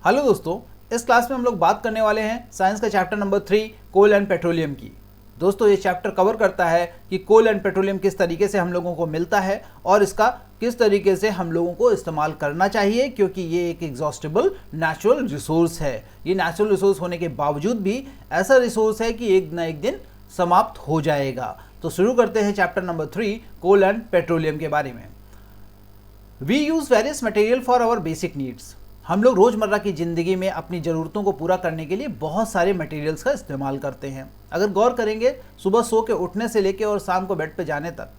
Hello दोस्तों, इस class में हम लोग बात करने वाले हैं साइंस का chapter number 3 coal and petroleum की। दोस्तों, ये चैप्टर कवर करता है कि कोल एंड पेट्रोलियम किस तरीके से हम लोगों को मिलता है और इसका किस तरीके से हम लोगों को इस्तेमाल करना चाहिए, क्योंकि ये एक एग्जॉस्टेबल नेचुरल रिसोर्स है। ये नेचुरल रिसोर्स होने के बावजूद भी ऐसा रिसोर्स है कि एक ना एक दिन समाप्त हो जाएगा। तो शुरू करते हैं chapter number 3 coal and petroleum के बारे में। We use various material for our basic needs. हम लोग रोज़मर्रा की ज़िंदगी में अपनी ज़रूरतों को पूरा करने के लिए बहुत सारे मटेरियल्स का इस्तेमाल करते हैं। अगर गौर करेंगे, सुबह सो के उठने से लेके और शाम को बेड पे जाने तक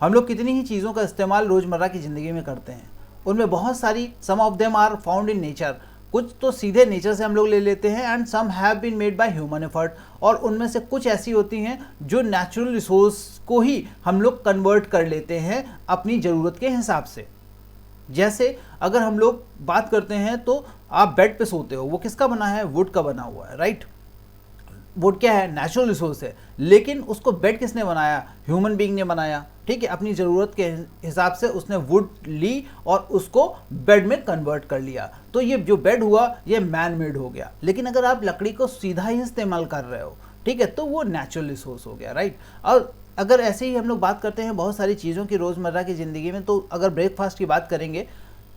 हम लोग कितनी ही चीज़ों का इस्तेमाल रोज़मर्रा की ज़िंदगी में करते हैं। उनमें बहुत सारी, some of them are found in nature, कुछ तो सीधे नेचर से हम लोग ले लेते हैं, and some have been made by human effort, और उनमें से कुछ ऐसी होती हैं जो नेचुरल रिसोर्स को ही हम लोग कन्वर्ट कर लेते हैं अपनी ज़रूरत के हिसाब से। जैसे अगर हम लोग बात करते हैं तो आप बेड पे सोते हो, वो किसका बना है? वुड का बना हुआ है, राइट। वुड क्या है? नेचुरल रिसोर्स है, लेकिन उसको बेड किसने बनाया? ह्यूमन बीइंग ने बनाया, ठीक है। अपनी ज़रूरत के हिसाब से उसने वुड ली और उसको बेड में कन्वर्ट कर लिया। तो ये जो बेड हुआ ये मैन मेड हो गया। लेकिन अगर आप लकड़ी को सीधा ही इस्तेमाल कर रहे हो, ठीक है, तो वो नेचुरल रिसोर्स हो गया, राइट। और अगर ऐसे ही हम लोग बात करते हैं बहुत सारी चीज़ों की रोज़मर्रा की ज़िंदगी में, तो अगर ब्रेकफास्ट की बात करेंगे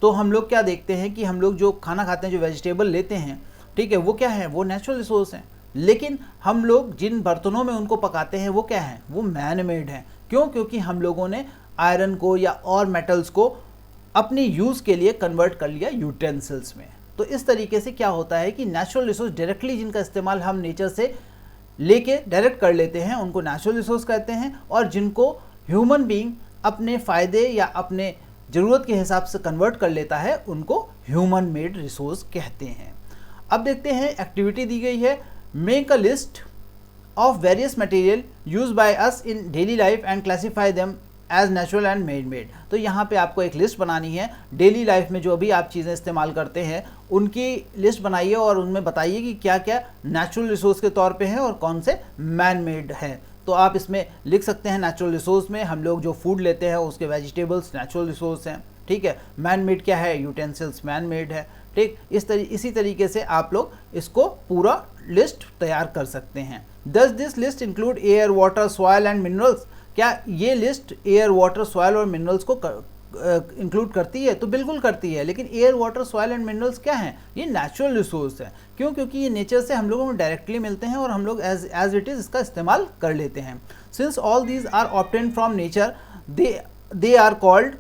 तो हम लोग क्या देखते हैं कि हम लोग जो खाना खाते हैं, जो वेजिटेबल लेते हैं, ठीक है, वो क्या है? वो नेचुरल रिसोर्स हैं। लेकिन हम लोग जिन बर्तनों में उनको पकाते हैं वो क्या है? वो मैन मेड हैं। क्यों? क्योंकि हम लोगों ने आयरन को या और मेटल्स को अपनी यूज़ के लिए कन्वर्ट कर लिया यूटेंसिल्स में। तो इस तरीके से क्या होता है कि नेचुरल रिसोर्स डायरेक्टली जिनका इस्तेमाल हम नेचर से लेके डायरेक्ट कर लेते हैं उनको नेचुरल रिसोर्स कहते हैं, और जिनको ह्यूमन बीइंग अपने फ़ायदे या अपने ज़रूरत के हिसाब से कन्वर्ट कर लेता है उनको ह्यूमन मेड रिसोर्स कहते हैं। अब देखते हैं, एक्टिविटी दी गई है, make a list of various material use by us in daily life and classify them as natural and made made. तो यहाँ पे आपको एक लिस्ट बनानी है, डेली लाइफ में जो भी आप चीज़ें इस्तेमाल करते हैं उनकी लिस्ट बनाइए और उनमें बताइए कि क्या क्या नेचुरल रिसोर्स के तौर पे हैं और कौन से मैन मेड हैं। तो आप इसमें लिख सकते हैं नेचुरल रिसोर्स में हम लोग जो फूड लेते हैं उसके वेजिटेबल्स नेचुरल रिसोर्स हैं, ठीक है। मैन मेड क्या है? यूटेंसिल्स मैन मेड है, ठीक। इसी तरीके से आप लोग इसको पूरा लिस्ट तैयार कर सकते हैं। Does this list include air, water, soil and minerals? क्या ये लिस्ट एयर, वाटर, सॉइल और मिनरल्स को इंक्लूड करती है? तो बिल्कुल करती है। लेकिन air, water, soil and minerals क्या हैं? ये नेचुरल रिसोर्स हैं। क्यों? क्योंकि ये नेचर से हम लोगों को डायरेक्टली मिलते हैं और हम लोग एज इट इज़ इसका इस्तेमाल कर लेते हैं। Since all these are obtained from nature they are called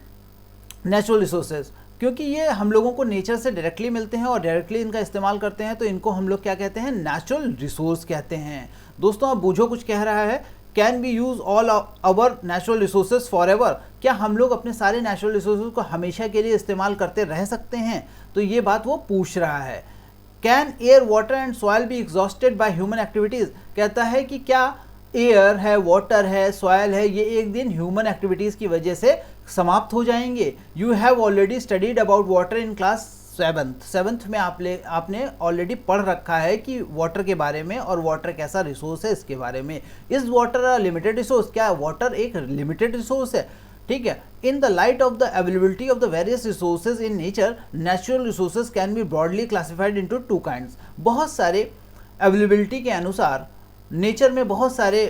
natural resources. क्योंकि ये हम लोगों को नेचर से डायरेक्टली मिलते हैं और डायरेक्टली इनका इस्तेमाल करते हैं, तो इनको हम लोग क्या कहते हैं? नेचुरल रिसोर्स कहते हैं। दोस्तों, अब बूझो कुछ कह रहा है, can we use all our natural resources for ever? क्या हम लोग अपने सारे नेचुरल रिसोर्सेज को हमेशा के लिए इस्तेमाल करते रह सकते हैं? तो ये बात वो पूछ रहा है। Can air, water and soil be exhausted by human activities? कहता है कि क्या एयर है, वाटर है, सॉइल है, ये एक दिन ह्यूमन एक्टिविटीज़ की वजह से समाप्त हो जाएंगे? You have already studied about water in class seventh में आपने ऑलरेडी पढ़ रखा है कि वाटर के बारे में और वाटर कैसा रिसोर्स है इसके बारे में। Is water a limited resource? क्या वाटर एक लिमिटेड रिसोर्स है? ठीक है। In the light of the availability of the various resources in nature, natural resources can be broadly classified into two kinds. बहुत सारे अवेलेबिलिटी के अनुसार नेचर में बहुत सारे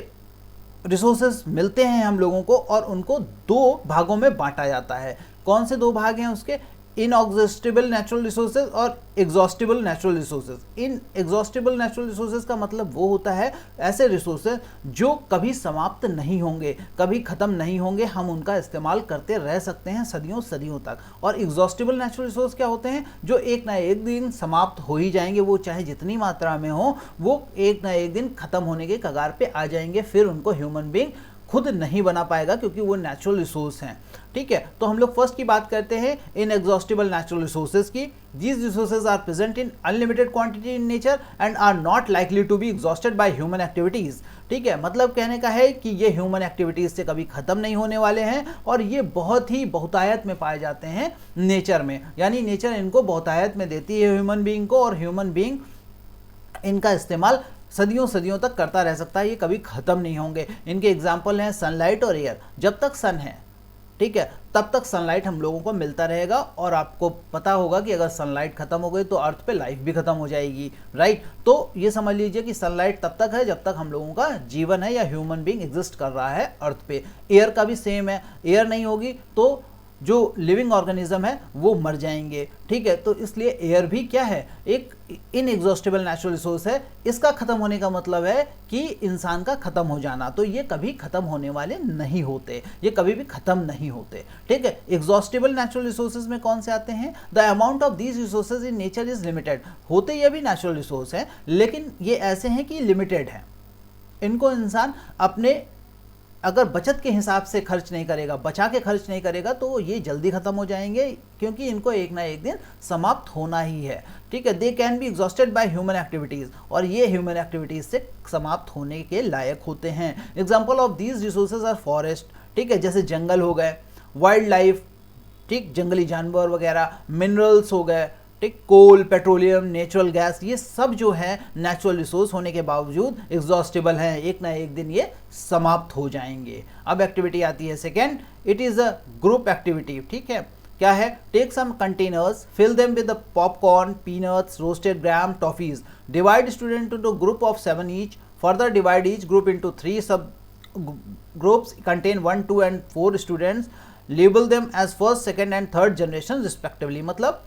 रिसोर्सेज मिलते हैं हम लोगों को और उनको दो भागों में बांटा जाता है। कौन से दो भाग हैं उसके? इनएग्जॉस्टिबल नेचुरल रिसोर्सेज और एग्जॉस्टिबल नेचुरल रिसोर्सेज। इन एग्जॉस्टिबल नेचुरल रिसोर्सेज का मतलब वो होता है ऐसे रिसोर्सेज जो कभी समाप्त नहीं होंगे, कभी ख़त्म नहीं होंगे, हम उनका इस्तेमाल करते रह सकते हैं सदियों सदियों तक। और एग्जॉस्टिबल नेचुरल रिसोर्स क्या होते हैं? जो एक ना एक दिन समाप्त हो ही जाएंगे, वो चाहे जितनी मात्रा में हो, वो एक ना एक दिन ख़त्म होने के कगार पे आ जाएंगे, फिर उनको ह्यूमन बीइंग खुद नहीं बना पाएगा क्योंकि वो नेचुरल रिसोर्स हैं, ठीक है। तो हम लोग फर्स्ट की बात करते हैं इन एग्जॉस्टिबल नेचुरल रिसोर्सेज की। These resources are present in unlimited quantity in nature and are not likely to be exhausted by human activities, ठीक है। मतलब कहने का है कि ये ह्यूमन एक्टिविटीज़ से कभी ख़त्म नहीं होने वाले हैं और ये बहुत ही बहुतायत में पाए जाते हैं नेचर में, यानी नेचर इनको बहुतायत में देती है ह्यूमन बीइंग को, और ह्यूमन बीइंग इनका इस्तेमाल सदियों सदियों तक करता रह सकता है, ये कभी ख़त्म नहीं होंगे। इनके एग्जाम्पल हैं सनलाइट और एयर। जब तक सन है ठीक है, तब तक सनलाइट हम लोगों को मिलता रहेगा। और आपको पता होगा कि अगर सनलाइट खत्म हो गई तो अर्थ पे लाइफ भी खत्म हो जाएगी, राइट। तो ये समझ लीजिए कि सनलाइट तब तक है जब तक हम लोगों का जीवन है या ह्यूमन बीइंग एग्जिस्ट कर रहा है अर्थ पे। एयर का भी सेम है, एयर नहीं होगी तो जो लिविंग ऑर्गेनिज्म है वो मर जाएंगे, ठीक है। तो इसलिए एयर भी क्या है, एक इनएग्जॉस्टेबल नेचुरल रिसोर्स है। इसका खत्म होने का मतलब है कि इंसान का खत्म हो जाना। तो ये कभी खत्म होने वाले नहीं होते, ये कभी भी खत्म नहीं होते, ठीक है। एग्जॉस्टेबल नेचुरल रिसोर्सेज में कौन से आते हैं? The amount of these resources in nature is limited. होते ये भी नेचुरल रिसोर्स हैं, लेकिन ये ऐसे हैं कि लिमिटेड है। इनको इंसान अपने अगर बचत के हिसाब से खर्च नहीं करेगा, बचा के खर्च नहीं करेगा, तो ये जल्दी खत्म हो जाएंगे, क्योंकि इनको एक ना एक दिन समाप्त होना ही है, ठीक है। They can be exhausted by human activities, और ये ह्यूमन एक्टिविटीज से समाप्त होने के लायक होते हैं। Example of these resources are forest, ठीक है, जैसे जंगल हो गए, वाइल्ड लाइफ, ठीक, जंगली जानवर वगैरह, मिनरल्स हो गए, ठीक, कोल, पेट्रोलियम, नेचुरल गैस, ये सब जो है नेचुरल रिसोर्स होने के बावजूद एग्जॉस्टेबल हैं, एक ना एक दिन ये समाप्त हो जाएंगे। अब एक्टिविटी आती है second, it is a group activity, ठीक है। क्या है? Take some containers, fill them with popcorn, peanuts, roasted gram, toffees, divide student into group of 7 each, further divide each group into 3 sub groups contain 1, 2 and 4 students, label them as first, second and third generation respectively. मतलब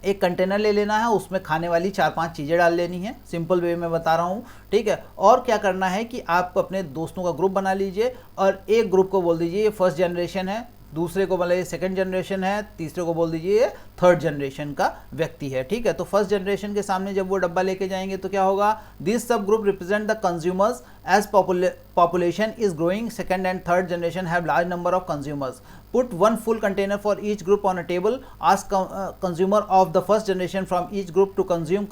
एक container ले लेना है, उसमें खाने वाली 4-5 चीज़ें डाल लेनी है, सिंपल वे में बता रहा हूँ, ठीक है। और क्या करना है कि आप अपने दोस्तों का ग्रुप बना लीजिए और एक ग्रुप को बोल दीजिए ये फर्स्ट जनरेशन है, दूसरे को बोले ये सेकंड जनरेशन है, तीसरे को बोल दीजिए ये थर्ड जनरेशन का व्यक्ति है, ठीक है। तो फर्स्ट जनरेशन के सामने जब वो डब्बा लेके जाएंगे तो क्या होगा? This sub group represent the consumers as population is growing, second and third generation have large number of consumers, put one full container for each group on a table, ask consumer of the first generation from each group to consume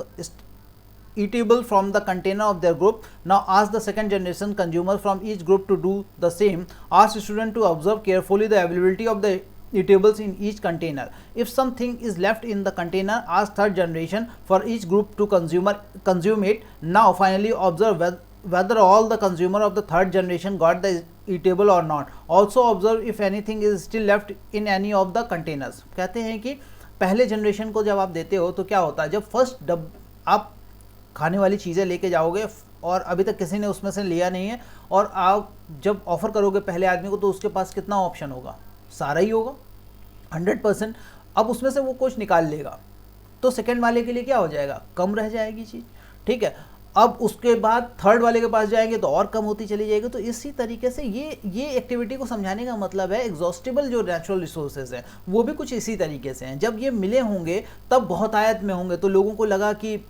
eatable from the container of their group. Now ask the second generation consumer from each group to do the same. Ask student to observe carefully the availability of the eatables in each container. If something is left in the container, ask third generation for each group to consume it. Now finally observe whether all the consumer of the third generation got the eatable or not. Also observe if anything is still left in any of the containers. कहते हैं कि पहले generation को जब आप देते हो तो क्या होता है, जब फर्स्ट आप खाने वाली चीज़ें लेके जाओगे और अभी तक किसी ने उसमें से लिया नहीं है, और आप जब ऑफर करोगे पहले आदमी को तो उसके पास कितना ऑप्शन होगा? सारा ही होगा, 100%। अब उसमें से वो कुछ निकाल लेगा तो सेकंड वाले के लिए क्या हो जाएगा? कम रह जाएगी चीज़, ठीक है। अब उसके बाद थर्ड वाले के पास जाएंगे तो और कम होती चली जाएगी। तो इसी तरीके से ये एक्टिविटी को समझाने का मतलब है एग्जॉस्टेबल जो नेचुरल रिसोर्सेज हैं वो भी कुछ इसी तरीके से हैं। जब ये मिले होंगे तब बहुत आयत में होंगे, तो लोगों को लगा कि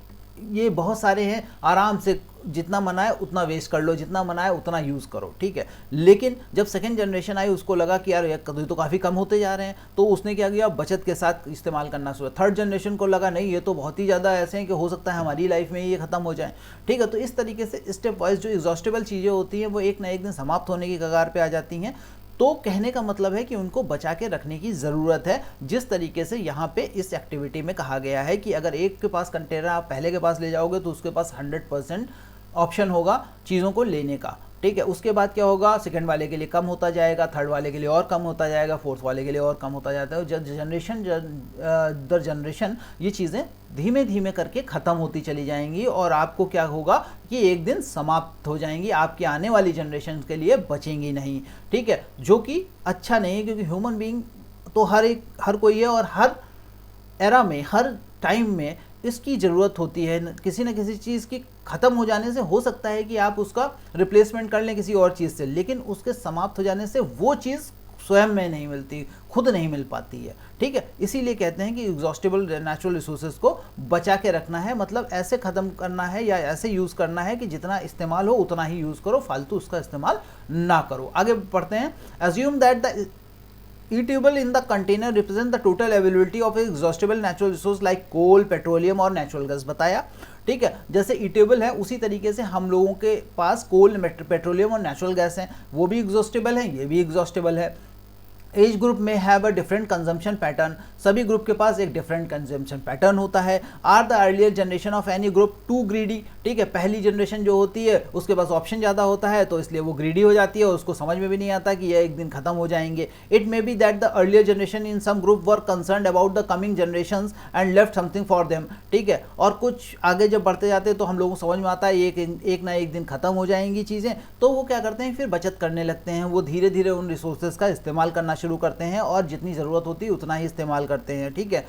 ये बहुत सारे हैं, आराम से जितना मना है उतना वेस्ट कर लो, जितना मना है उतना यूज़ करो, ठीक है। लेकिन जब सेकंड जनरेशन आई उसको लगा कि यार ये तो काफ़ी कम होते जा रहे हैं, तो उसने क्या किया? बचत के साथ इस्तेमाल करना शुरू। थर्ड जनरेशन को लगा नहीं ये तो बहुत ही ज़्यादा ऐसे हैं कि हो सकता है हमारी लाइफ में ये ख़त्म हो जाए, ठीक है। तो इस तरीके से स्टेप वाइज जो एग्जॉस्टेबल चीज़ें होती हैं वो एक ना एक दिन समाप्त होने की कगार पर आ जाती हैं। तो कहने का मतलब है कि उनको बचा के रखने की ज़रूरत है, जिस तरीके से यहाँ पे इस एक्टिविटी में कहा गया है कि अगर एक के पास कंटेनर आप पहले के पास ले जाओगे तो उसके पास 100% ऑप्शन होगा चीज़ों को लेने का, ठीक है। उसके बाद क्या होगा? सेकंड वाले के लिए कम होता जाएगा, थर्ड वाले के लिए और कम होता जाएगा, फोर्थ वाले के लिए और कम होता जाता है। जनरेशन दर जनरेशन ये चीज़ें धीमे धीमे करके ख़त्म होती चली जाएंगी और आपको क्या होगा कि एक दिन समाप्त हो जाएंगी, आपकी आने वाली जनरेशन के लिए बचेंगी नहीं, ठीक है। जो कि अच्छा नहीं है, क्योंकि ह्यूमन बीइंग तो हर कोई है और हर एरा में, हर टाइम में इसकी ज़रूरत होती है। किसी न किसी चीज़ की ख़त्म हो जाने से हो सकता है कि आप उसका रिप्लेसमेंट कर लें किसी और चीज़ से, लेकिन उसके समाप्त हो जाने से वो चीज़ स्वयं में नहीं मिलती, खुद नहीं मिल पाती है, ठीक है। इसीलिए कहते हैं कि एग्जॉस्टेबल नेचुरल रिसोर्सेज को बचा के रखना है, मतलब ऐसे ख़त्म करना है या ऐसे यूज़ करना है कि जितना इस्तेमाल हो उतना ही यूज़ करो, फालतू उसका इस्तेमाल ना करो। आगे बढ़ते हैं। Assume that the eatable in the container represent the total availability of exhaustible natural resource like coal, petroleum और natural gas बताया, ठीक है। जैसे ईटेबल है उसी तरीके से हम लोगों के पास कोल, पेट्रोलियम और नेचुरल गैस हैं, वो भी एग्जॉस्टेबल है, ये भी एग्जॉस्टेबल है। Each group may have a different consumption pattern, सभी ग्रुप के पास एक डिफरेंट कंजम्पशन पैटर्न होता है। Are the earlier generation of any group too greedy, ठीक है, पहली जनरेशन जो होती है उसके पास ऑप्शन ज़्यादा होता है तो इसलिए वो ग्रीडी हो जाती है और उसको समझ में भी नहीं आता कि ये एक दिन खत्म हो जाएंगे। It may be that the earlier generation in some group were concerned about the coming generations and left something for them, ठीक है, और कुछ आगे जब बढ़ते जाते हैं तो हम लोगों को समझ में आता है एक ना एक दिन खत्म हो जाएंगी चीज़ें, तो वो क्या करते हैं फिर बचत करने लगते हैं, वो धीरे धीरे उन रिसोर्सेज का इस्तेमाल करना शुरू करते हैं और जितनी ज़रूरत होती है उतना ही इस्तेमाल करते हैं, ठीक है।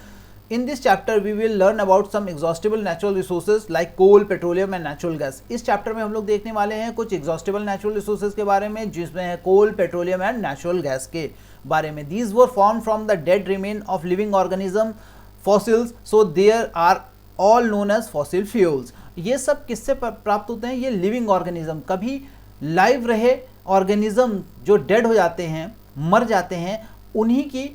In this chapter we will learn about some exhaustible natural resources like coal, petroleum and natural gas। इस चैप्टर में हम लोग देखने वाले हैं कुछ exhaustible natural resources के बारे में जिसमें है coal, petroleum and natural gas के बारे में। These were formed from the dead remain of living organism, fossils, so there are all known as fossil fuels। ये सब किससे प्राप्त होते हैं? ये लिविंग ऑर्गेनिज्म, कभी लाइव रहे ऑर्गेनिज्म जो डेड हो जाते हैं, मर जाते हैं, उन्हीं की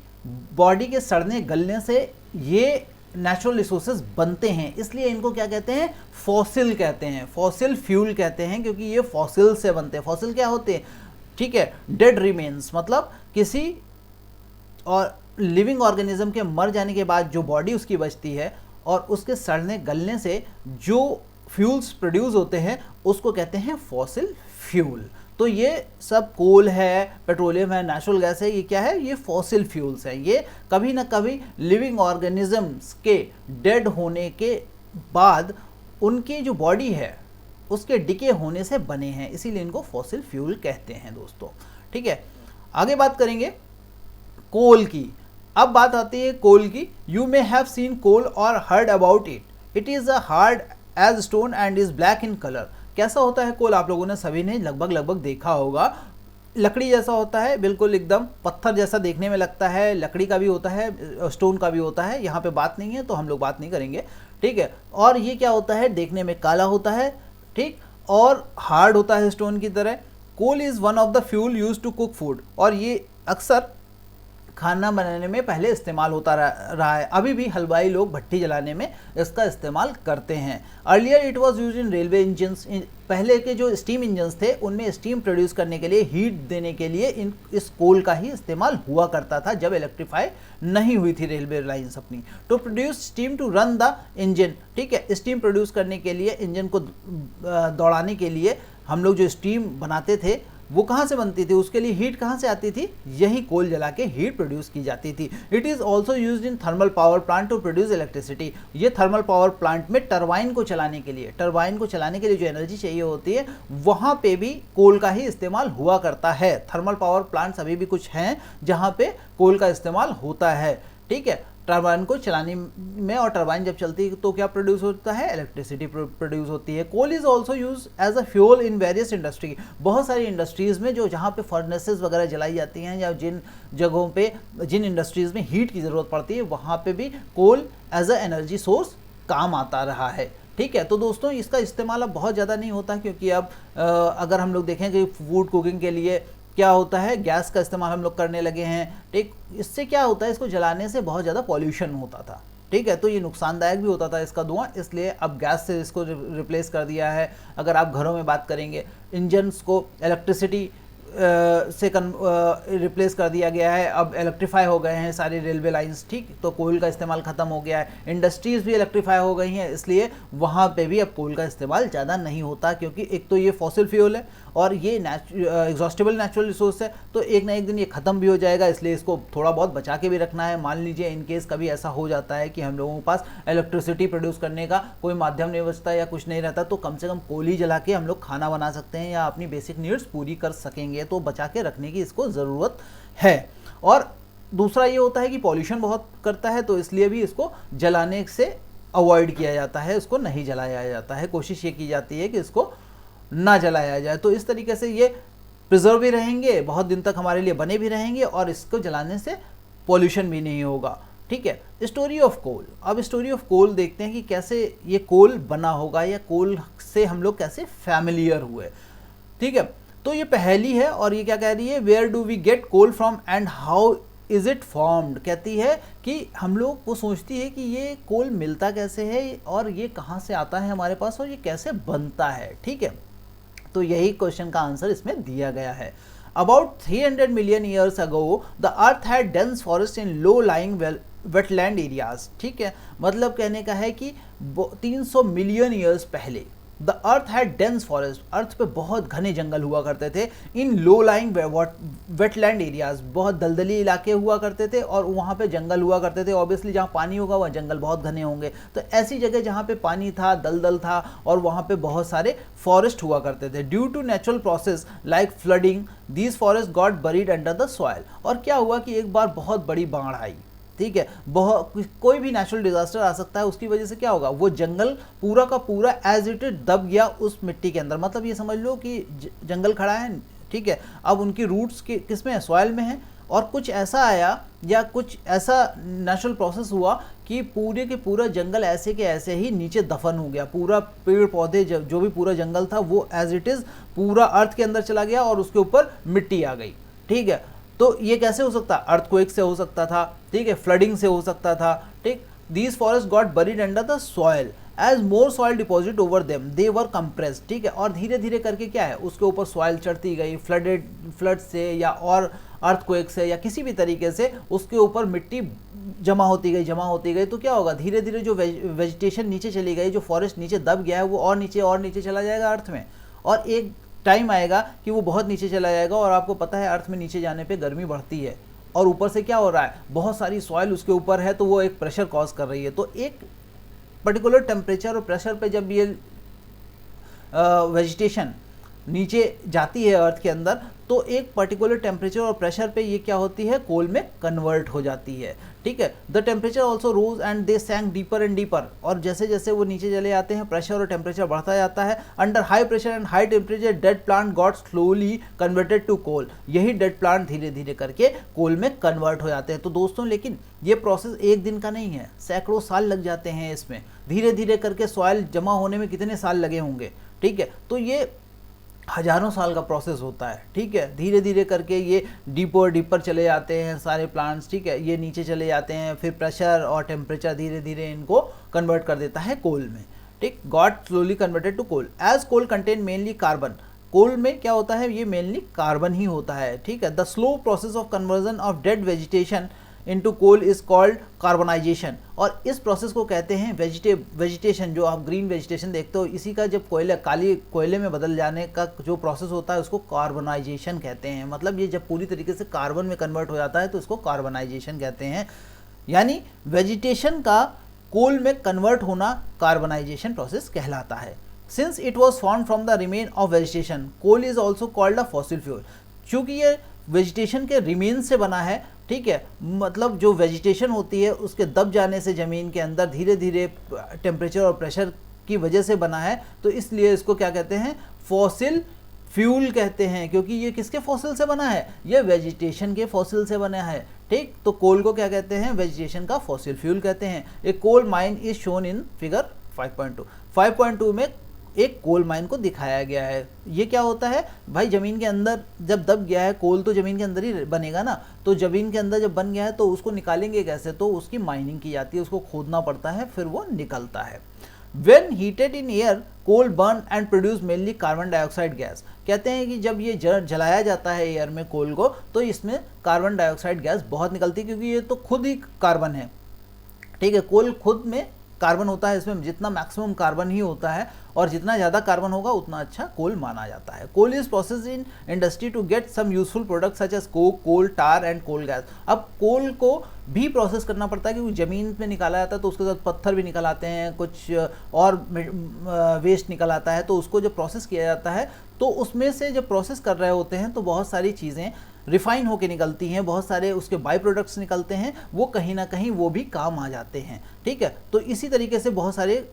बॉडी के सड़ने गलने से ये नेचुरल रिसोर्सेज बनते हैं, इसलिए इनको क्या कहते हैं? फॉसिल कहते हैं, फॉसिल फ्यूल कहते हैं, क्योंकि ये फॉसिल से बनते हैं। फॉसिल क्या होते हैं? ठीक है, डेड रिमेन्स, मतलब किसी और लिविंग ऑर्गेनिज्म के मर जाने के बाद जो बॉडी उसकी बचती है और उसके सड़ने गलने से जो फ्यूल्स प्रोड्यूस होते हैं उसको कहते हैं फॉसिल फ्यूल। तो ये सब कोल है, पेट्रोलियम है, नेचुरल गैस है, ये क्या है? ये फॉसिल फ्यूल्स हैं। ये कभी ना कभी लिविंग ऑर्गेनिजम्स के डेड होने के बाद उनकी जो बॉडी है उसके डिके होने से बने हैं, इसीलिए इनको फॉसिल फ्यूल कहते हैं दोस्तों, ठीक है। आगे बात करेंगे कोल की। अब बात आती है कोल की। You may have seen coal और heard about it. It is a hard as stone and is black in colour. कैसा होता है कोल? आप लोगों ने सभी ने लगभग देखा होगा। लकड़ी जैसा होता है, बिल्कुल एकदम पत्थर जैसा देखने में लगता है, लकड़ी का भी होता है, स्टोन का भी होता है। यहाँ पे बात नहीं है तो हम लोग बात नहीं करेंगे, ठीक है। और ये क्या होता है? देखने में काला होता है, ठीक, और हार्ड होता है स्टोन की तरह। Coal is one of the fuel use to cook food, और ये अक्सर खाना बनाने में पहले इस्तेमाल होता रहा है। अभी भी हलवाई लोग भट्टी जलाने में इसका इस्तेमाल करते हैं। Earlier it was used in railway engines. पहले के जो स्टीम इंजन्स थे उनमें स्टीम प्रोड्यूस करने के लिए, हीट देने के लिए इस कोल का ही इस्तेमाल हुआ करता था जब इलेक्ट्रीफाई नहीं हुई थी रेलवे लाइन्स अपनी। To produce steam to run the engine, ठीक है, स्टीम प्रोड्यूस करने के लिए, इंजन को दौड़ाने के लिए हम लोग जो स्टीम बनाते थे वो कहाँ से बनती थी? उसके लिए हीट कहाँ से आती थी? यही कोल जला के हीट प्रोड्यूस की जाती थी। It is also used in thermal power plant to produce electricity. ये थर्मल पावर प्लांट में टरबाइन को चलाने के लिए, जो एनर्जी चाहिए होती है वहाँ पे भी कोल का ही इस्तेमाल हुआ करता है। थर्मल पावर प्लांट्स अभी भी कुछ हैं जहाँ पे कोल का इस्तेमाल होता है, ठीक है, टरबाइन को चलाने में। और टरबाइन जब चलती है तो क्या प्रोड्यूस होता है? इलेक्ट्रिसिटी प्रोड्यूस होती है। Coal is also use as a fuel in various industry. बहुत सारी इंडस्ट्रीज़ में जो जहाँ पे फर्नेसेस वगैरह जलाई जाती हैं या जिन जगहों पे, जिन इंडस्ट्रीज़ में हीट की ज़रूरत पड़ती है वहाँ पे भी coal as a energy source काम आता रहा है, ठीक है। तो दोस्तों इसका इस्तेमाल अब बहुत ज़्यादा नहीं होता, क्योंकि अब अगर हम लोग देखें कि फूड कुकिंग के लिए क्या होता है? गैस का इस्तेमाल हम लोग करने लगे हैं, ठीक। इससे क्या होता है? इसको जलाने से बहुत ज़्यादा पॉल्यूशन होता था, ठीक है, तो ये नुकसानदायक भी होता था इसका धुआं, इसलिए अब गैस से इसको रिप्लेस कर दिया है। अगर आप घरों में बात करेंगे, इंजन्स को इलेक्ट्रिसिटी से रिप्लेस कर दिया गया है। अब इलेक्ट्रीफाई हो गए हैं सारी रेलवे लाइंस, ठीक, तो कोल का इस्तेमाल ख़त्म हो गया है। इंडस्ट्रीज़ भी इलेक्ट्रीफाई हो गई हैं, इसलिए वहाँ पे भी अब कोल का इस्तेमाल ज़्यादा नहीं होता, क्योंकि एक तो ये फॉसिल फ्यूल है और ये एग्जॉस्टेबल नेचुरल रिसोर्स है, तो एक ना एक दिन ये ख़त्म भी हो जाएगा, इसलिए इसको थोड़ा बहुत बचा के भी रखना है। मान लीजिए इन केस कभी ऐसा हो जाता है कि हम लोगों के पास इलेक्ट्रिसिटी प्रोड्यूस करने का कोई माध्यम नहीं बचता या कुछ नहीं रहता, तो कम से कम कोल ही जला के हम लोग खाना बना सकते हैं या अपनी बेसिक नीड्स पूरी कर सकेंगे, तो बचा के रखने की इसको ज़रूरत है। और दूसरा ये होता है कि पॉल्यूशन बहुत करता है, तो इसलिए भी इसको जलाने से अवॉइड किया जाता है, इसको नहीं जलाया जाता है। कोशिश ये की जाती है कि इसको ना जलाया जाए, तो इस तरीके से ये प्रिजर्व भी रहेंगे, बहुत दिन तक हमारे लिए बने भी रहेंगे और इसको जलाने से पॉल्यूशन भी नहीं होगा, ठीक है। Story of coal. अब स्टोरी ऑफ कोल देखते हैं कि कैसे ये कोल बना होगा या कोल से हम लोग कैसे फैमिलियर हुए, ठीक है। तो ये पहली है और ये क्या कह रही है? Where do we get coal from and how is it formed. कहती है कि हम लोग वो सोचती है कि ये कोल मिलता कैसे है और ये कहाँ से आता है हमारे पास और ये कैसे बनता है, ठीक है। तो यही क्वेश्चन का आंसर इसमें दिया गया है। About 300 million years ago the earth had dense forest in low lying wetland areas. ठीक है, मतलब कहने का है कि 300 मिलियन ईयर्स पहले the earth had dense forest, earth पे बहुत घने जंगल हुआ करते थे। In low lying wetland areas, बहुत दलदली इलाके हुआ करते थे और वहाँ पे जंगल हुआ करते थे। ऑब्वियसली जहाँ पानी होगा वहाँ जंगल बहुत घने होंगे, तो ऐसी जगह जहाँ पे पानी था, दलदल था और वहाँ पे बहुत सारे फॉरेस्ट हुआ करते थे। Due to natural process like flooding these forest got buried under the soil. और क्या हुआ कि एक बार बहुत बड़ी बाढ़ आई, ठीक है, बहुत कोई भी नेचुरल डिजास्टर आ सकता है, उसकी वजह से क्या होगा, वो जंगल पूरा का पूरा एज इट इज दब गया उस मिट्टी के अंदर। मतलब ये समझ लो कि जंगल खड़ा है, ठीक है, अब उनकी रूट्स किस में है, सॉइल में है, और कुछ ऐसा आया या कुछ ऐसा नेचुरल प्रोसेस हुआ कि पूरे के पूरा जंगल ऐसे के ऐसे ही नीचे दफन हो गया। पूरा पेड़ पौधे जो भी पूरा जंगल था वो एज इट इज पूरा अर्थ के अंदर चला गया और उसके ऊपर मिट्टी आ गई। ठीक है, तो ये कैसे हो सकता, अर्थक्वेक से हो सकता था, ठीक है, फ्लडिंग से हो सकता था। ठीक, these forest got buried under the soil as more soil deposit over them they were compressed. ठीक है, और धीरे धीरे करके क्या है, उसके ऊपर सॉइल चढ़ती गई, फ्लड से या और अर्थक्वेक से या किसी भी तरीके से उसके ऊपर मिट्टी जमा होती गई। तो क्या होगा, धीरे धीरे जो वेजिटेशन नीचे चली गई, जो फॉरेस्ट नीचे दब गया है वो और नीचे चला जाएगा अर्थ में, और एक टाइम आएगा कि वो बहुत नीचे चला जाएगा। और आपको पता है अर्थ में नीचे जाने पे गर्मी बढ़ती है और ऊपर से क्या हो रहा है, बहुत सारी सॉइल उसके ऊपर है, तो वो एक प्रेशर कॉज कर रही है। तो एक पर्टिकुलर टेम्परेचर और प्रेशर पे जब ये वेजिटेशन नीचे जाती है अर्थ के अंदर, तो एक पर्टिकुलर टेम्परेचर और प्रेशर पे ये क्या होती है, कोल में कन्वर्ट हो जाती है। ठीक है, the temperature also rose and they sank deeper and deeper. और जैसे जैसे वो नीचे चले जाते हैं प्रेशर और टेम्परेचर बढ़ता जाता है। Under high pressure and high temperature dead plant got slowly converted to coal. यही डेड प्लांट धीरे धीरे करके कोल में कन्वर्ट हो जाते हैं। तो दोस्तों लेकिन ये प्रोसेस एक दिन का नहीं है, सैकड़ों साल लग जाते हैं इसमें। धीरे धीरे करके सॉइल जमा होने में कितने साल लगे होंगे, ठीक है, तो ये हजारों साल का प्रोसेस होता है। ठीक है, धीरे धीरे करके ये डीपर चले जाते हैं सारे प्लांट्स। ठीक है, ये नीचे चले जाते हैं, फिर प्रेशर और टेम्परेचर धीरे धीरे इनको कन्वर्ट कर देता है कोल में। ठीक, got slowly converted to coal as coal contain mainly carbon. Coal में क्या होता है, ये मेनली कार्बन ही होता है। ठीक है, the slow process of conversion of dead vegetation into coal is called carbonisation. और इस प्रोसेस को कहते हैं वेजिटेशन। जो आप ग्रीन वेजिटेशन देखते हो, इसी का जब काली कोयले में बदल जाने का जो प्रोसेस होता है उसको कार्बनाइजेशन कहते हैं। मतलब ये जब पूरी तरीके से कार्बन में कन्वर्ट हो जाता है तो इसको कार्बनाइजेशन कहते हैं। यानी वेजिटेशन का कोल में कन्वर्ट होना कार्बनाइजेशन प्रोसेस कहलाता है। Since it was form from the remain of vegetation, coal is also called a fossil fuel. क्योंकि ये वेजिटेशन के रिमेन से बना है, ठीक है, मतलब जो वेजिटेशन होती है उसके दब जाने से ज़मीन के अंदर धीरे धीरे टेम्परेचर और प्रेशर की वजह से बना है, तो इसलिए इसको क्या कहते हैं, फॉसिल फ्यूल कहते हैं। क्योंकि ये किसके फॉसिल से बना है, ये वेजिटेशन के फॉसिल से बना है। ठीक, तो कोल को क्या कहते हैं, वेजिटेशन का फॉसिल फ्यूल कहते हैं। A coal mine is shown in figure 5.2। 5.2 में एक कोल माइन को दिखाया गया है। ये क्या होता है भाई, जमीन के अंदर जब दब गया है कोल तो जमीन के अंदर ही बनेगा ना, तो जमीन के अंदर जब बन गया है तो उसको निकालेंगे कैसे, तो उसकी माइनिंग की जाती है, उसको खोदना पड़ता है, फिर वो निकलता है। When heated in air, coal burn and produce mainly carbon dioxide gas. कहते हैं कि जब ये जलाया जाता है एयर में कोल को, तो इसमें कार्बन डाइऑक्साइड गैस बहुत निकलती है, क्योंकि ये तो खुद ही कार्बन है। ठीक है, कोल खुद में कार्बन होता है, इसमें जितना मैक्सिमम कार्बन ही होता है और जितना ज़्यादा कार्बन होगा उतना अच्छा कोल माना जाता है। Coal is process in industry to get some useful product such as coke, coal tar and coal gas. अब कोल को भी प्रोसेस करना पड़ता है, क्योंकि ज़मीन में निकाला जाता है तो उसके साथ पत्थर भी निकल आते हैं, कुछ और वेस्ट निकल आता है, तो उसको जब प्रोसेस किया जाता है तो उसमें से जब प्रोसेस कर रहे होते हैं तो बहुत सारी चीज़ें रिफाइन होके निकलती हैं, बहुत सारे उसके बाई प्रोडक्ट्स निकलते हैं, वो कहीं ना कहीं वो भी काम आ जाते हैं। ठीक है, तो इसी तरीके से बहुत सारे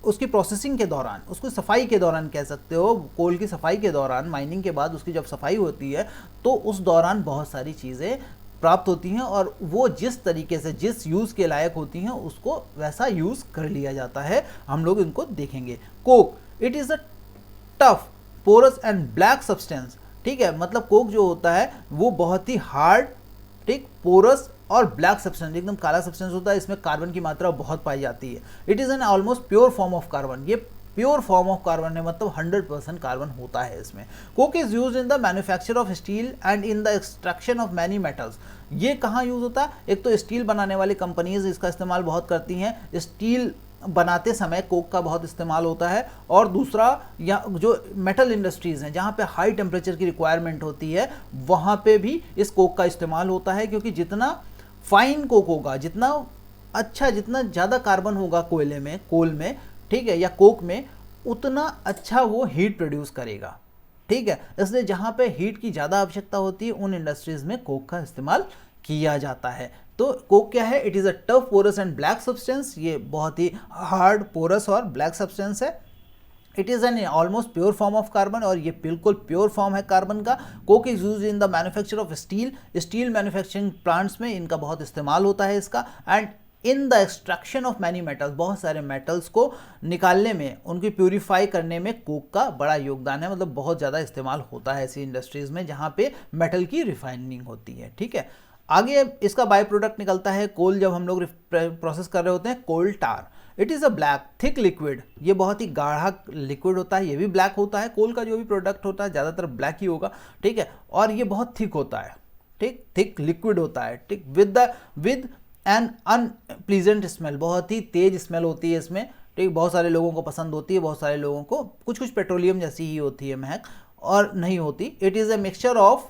उसकी प्रोसेसिंग के दौरान, उसको सफाई के दौरान कह सकते हो, कोल की सफाई के दौरान, माइनिंग के बाद उसकी जब सफाई होती है तो उस दौरान बहुत सारी चीज़ें प्राप्त होती हैं और वो जिस तरीके से जिस यूज़ के लायक होती हैं उसको वैसा यूज़ कर लिया जाता है। हम लोग इनको देखेंगे। Coke, it is a tough porous and black substance. ठीक है, मतलब कोक जो होता है वो बहुत ही हार्ड, ठीक, पोरस और ब्लैक सब्सटेंस, एकदम काला सब्सटेंस होता है। इसमें कार्बन की मात्रा बहुत पाई जाती है। It is an almost pure form of carbon. ये प्योर फॉर्म ऑफ कार्बन है, मतलब 100% कार्बन होता है इसमें। Coke is use in the manufacture of steel and in the extraction of many metals. ये कहाँ यूज होता है? एक तो स्टील बनाने वाली कंपनीज इसका इस्तेमाल बहुत करती हैं, स्टील बनाते समय कोक का बहुत इस्तेमाल होता है। और दूसरा, या जो मेटल इंडस्ट्रीज़ हैं जहाँ पे हाई टेम्परेचर की रिक्वायरमेंट होती है, वहाँ पे भी इस कोक का इस्तेमाल होता है, क्योंकि जितना फाइन कोक होगा, जितना अच्छा, जितना ज़्यादा कार्बन होगा कोयले में, कोल में, ठीक है, या कोक में, उतना अच्छा वो हीट प्रोड्यूस करेगा, ठीक है। इसलिए जहाँ पे हीट की ज़्यादा आवश्यकता होती है उन इंडस्ट्रीज़ में कोक का इस्तेमाल किया जाता है। तो कोक क्या है? It is a tough, porous and black substance. ये बहुत ही हार्ड, पोरस और ब्लैक सब्सटेंस है। It is an almost pure form of carbon, और ये बिल्कुल प्योर फॉर्म है कार्बन का। Coke is use in the manufacture of steel. Steel manufacturing plants में इनका बहुत इस्तेमाल होता है इसका। And in the extraction of many metals, बहुत सारे मेटल्स को निकालने में, उनकी प्यूरिफाई करने में कोक का बड़ा योगदान है। मतलब बहुत ज़्यादा इस्तेमाल होता है ऐसी इंडस्ट्रीज़ में जहाँ पे मेटल की रिफाइनिंग होती है, ठीक है। आगे इसका बाय प्रोडक्ट निकलता है कोल। जब हम लोग प्रोसेस कर रहे होते हैं, coal tar. It is a black thick liquid. ये बहुत ही गाढ़ा लिक्विड होता है, ये भी ब्लैक होता है। कोल का जो भी प्रोडक्ट होता है ज़्यादातर ब्लैक ही होगा, ठीक है। और ये बहुत थिक होता है, ठीक, थिक लिक्विड होता है, ठीक, विद एन अनप्लीजेंट स्मेल। बहुत ही तेज स्मेल होती है इसमें, ठीक। बहुत सारे लोगों को पसंद होती है, बहुत सारे लोगों को कुछ पेट्रोलियम जैसी ही होती है महक, और नहीं होती। It is a mixture of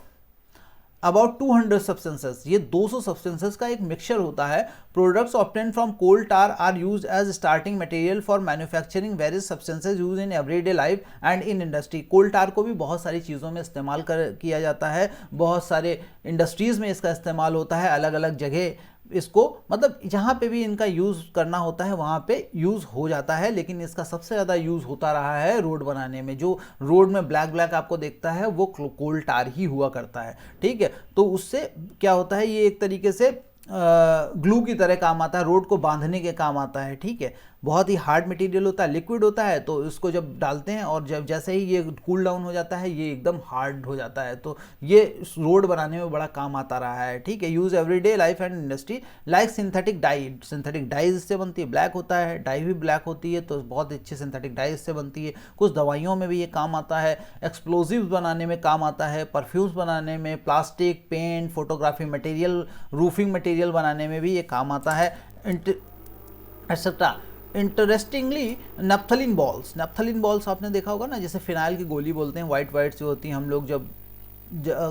about 200 substances. ये 200 सब्सटेंसेस का एक मिक्सचर होता है। Products obtain from coal tar are used as starting material for manufacturing various substances use in everyday life and in industry. Coal tar को भी बहुत सारी चीज़ों में इस्तेमाल किया जाता है, बहुत सारे इंडस्ट्रीज़ में इसका इस्तेमाल होता है, अलग अलग जगह इसको, मतलब जहाँ पे भी इनका यूज़ करना होता है वहाँ पे यूज़ हो जाता है। लेकिन इसका सबसे ज़्यादा यूज़ होता रहा है रोड बनाने में। जो रोड में ब्लैक ब्लैक आपको देखता है वो कोल टार ही हुआ करता है, ठीक है। तो उससे क्या होता है, ये एक तरीके से ग्लू की तरह काम आता है, रोड को बांधने के काम आता है, ठीक है। बहुत ही हार्ड मटेरियल होता है, लिक्विड होता है, तो इसको जब डालते हैं और जब जैसे ही ये कूल डाउन हो जाता है, ये एकदम हार्ड हो जाता है। तो ये रोड बनाने में बड़ा काम आता रहा है, ठीक है। Use everyday life and industry like synthetic die. Synthetic die इससे बनती है, ब्लैक होता है, डाई भी ब्लैक होती है, तो बहुत अच्छी सिंथेटिक डाई इससे बनती है। कुछ दवाइयों में भी ये काम आता है, एक्सप्लोजिव्स बनाने में काम आता है, परफ्यूम्स बनाने में, plastic, paint, photography material, roofing material बनाने में भी ये काम आता है, एक्सेट्रा। इंटरेस्टिंगली नैप्थलीन बॉल्स आपने देखा होगा ना, जैसे फिनाइल की गोली बोलते हैं, वाइट वाइट सी होती हैं, हम लोग जब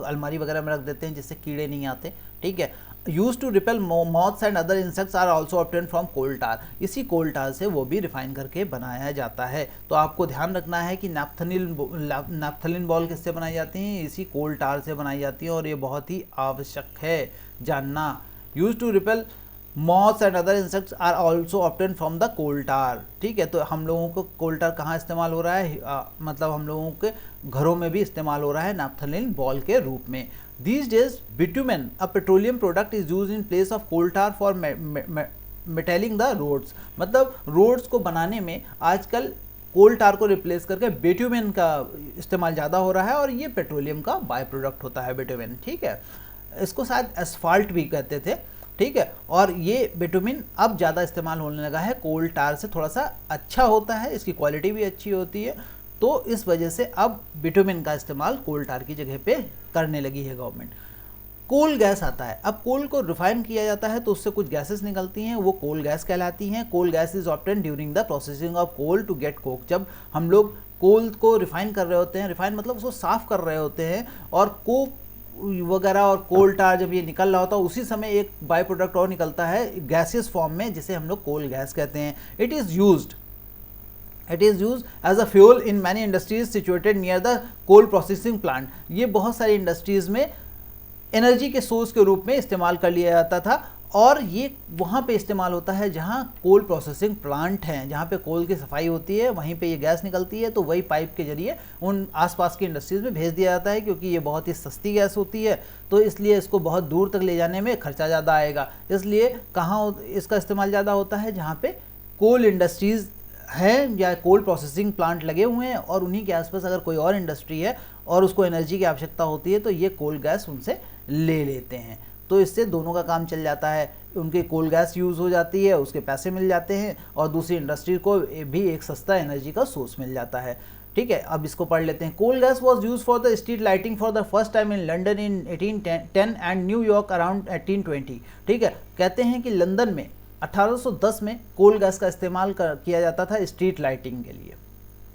अलमारी वगैरह में रख देते हैं जिससे कीड़े नहीं आते, ठीक है। Use to repel moths and other insects are also obtain from coal tar. इसी कोल टार से वो भी रिफाइन करके बनाया जाता है। तो आपको ध्यान रखना है कि नैप्थलीन बॉल किससे बनाई जाती हैं? इसी कोल टार से बनाई जाती है, और ये बहुत ही आवश्यक है जानना। Use to repel moths and other insects are also obtain from the coal tar, ठीक है। तो हम लोगों को कोल टार कहाँ इस्तेमाल हो रहा है? मतलब हम लोगों के घरों में भी इस्तेमाल हो रहा है नैप्थलीन बॉल के रूप में। These days, bitumen, a petroleum product, is used in place of coal tar for metalling the roads. मतलब रोड्स को बनाने में आजकल कोल टार को रिप्लेस करके बिट्यूमेन का इस्तेमाल ज़्यादा हो रहा है, और ये पेट्रोलियम का बाय प्रोडक्ट होता है बिट्यूमेन, ठीक है। इसको शायद एस्फाल्ट भी कहते थे, ठीक है। और ये बिट्यूमेन अब ज़्यादा इस्तेमाल होने लगा है, कोल टार से थोड़ा सा अच्छा होता है, इसकी क्वालिटी भी अच्छी होती है। तो इस वजह से अब बिट्यूमेन का इस्तेमाल कोल टार की जगह पे करने लगी है गवर्नमेंट। कोल गैस आता है। अब कोल को रिफाइन किया जाता है तो उससे कुछ गैसेस निकलती हैं, वो कोल गैस कहलाती हैं। Coal gas is obtain during the processing of coal to get coke. जब हम लोग कोल को रिफाइन कर रहे होते हैं, रिफाइन मतलब उसको साफ कर रहे होते हैं, और कोक वगैरह और कोल टार जब ये निकल रहा होता है, उसी समय एक बाय प्रोडक्ट और निकलता है गैसियस फॉर्म में, जिसे हम लोग कोल गैस कहते हैं। It is used as a fuel in many industries situated near the coal processing plant. ये बहुत सारी इंडस्ट्रीज़ में एनर्जी के सोर्स के रूप में इस्तेमाल कर लिया जाता था, और ये वहाँ पे इस्तेमाल होता है जहाँ कोल प्रोसेसिंग प्लांट हैं, जहाँ पे कोल की सफाई होती है, वहीं पे ये गैस निकलती है। तो वही पाइप के जरिए उन आसपास की इंडस्ट्रीज़ में भेज दिया जाता है, क्योंकि ये बहुत ही सस्ती गैस होती है, तो इसलिए इसको बहुत दूर तक ले जाने में खर्चा ज़्यादा आएगा। इसलिए कहाँ इसका इस्तेमाल ज़्यादा होता है? जहाँ पे कोल इंडस्ट्रीज़ हैं या कोल प्रोसेसिंग प्लांट लगे हुए हैं, और उन्हीं के आसपास अगर कोई और इंडस्ट्री है और उसको एनर्जी की आवश्यकता होती है, तो ये कोल गैस उनसे ले लेते हैं। तो इससे दोनों का काम चल जाता है। उनके कोल गैस यूज़ हो जाती है, उसके पैसे मिल जाते हैं और दूसरी इंडस्ट्री को भी एक सस्ता एनर्जी का सोर्स मिल जाता है। ठीक है, अब इसको पढ़ लेते हैं। Coal gas was use for the street lighting for the first time in London in 1810 and New York around 1820। ठीक है, कहते हैं कि लंदन में 1810 में कोल गैस का इस्तेमाल किया जाता था स्ट्रीट लाइटिंग के लिए।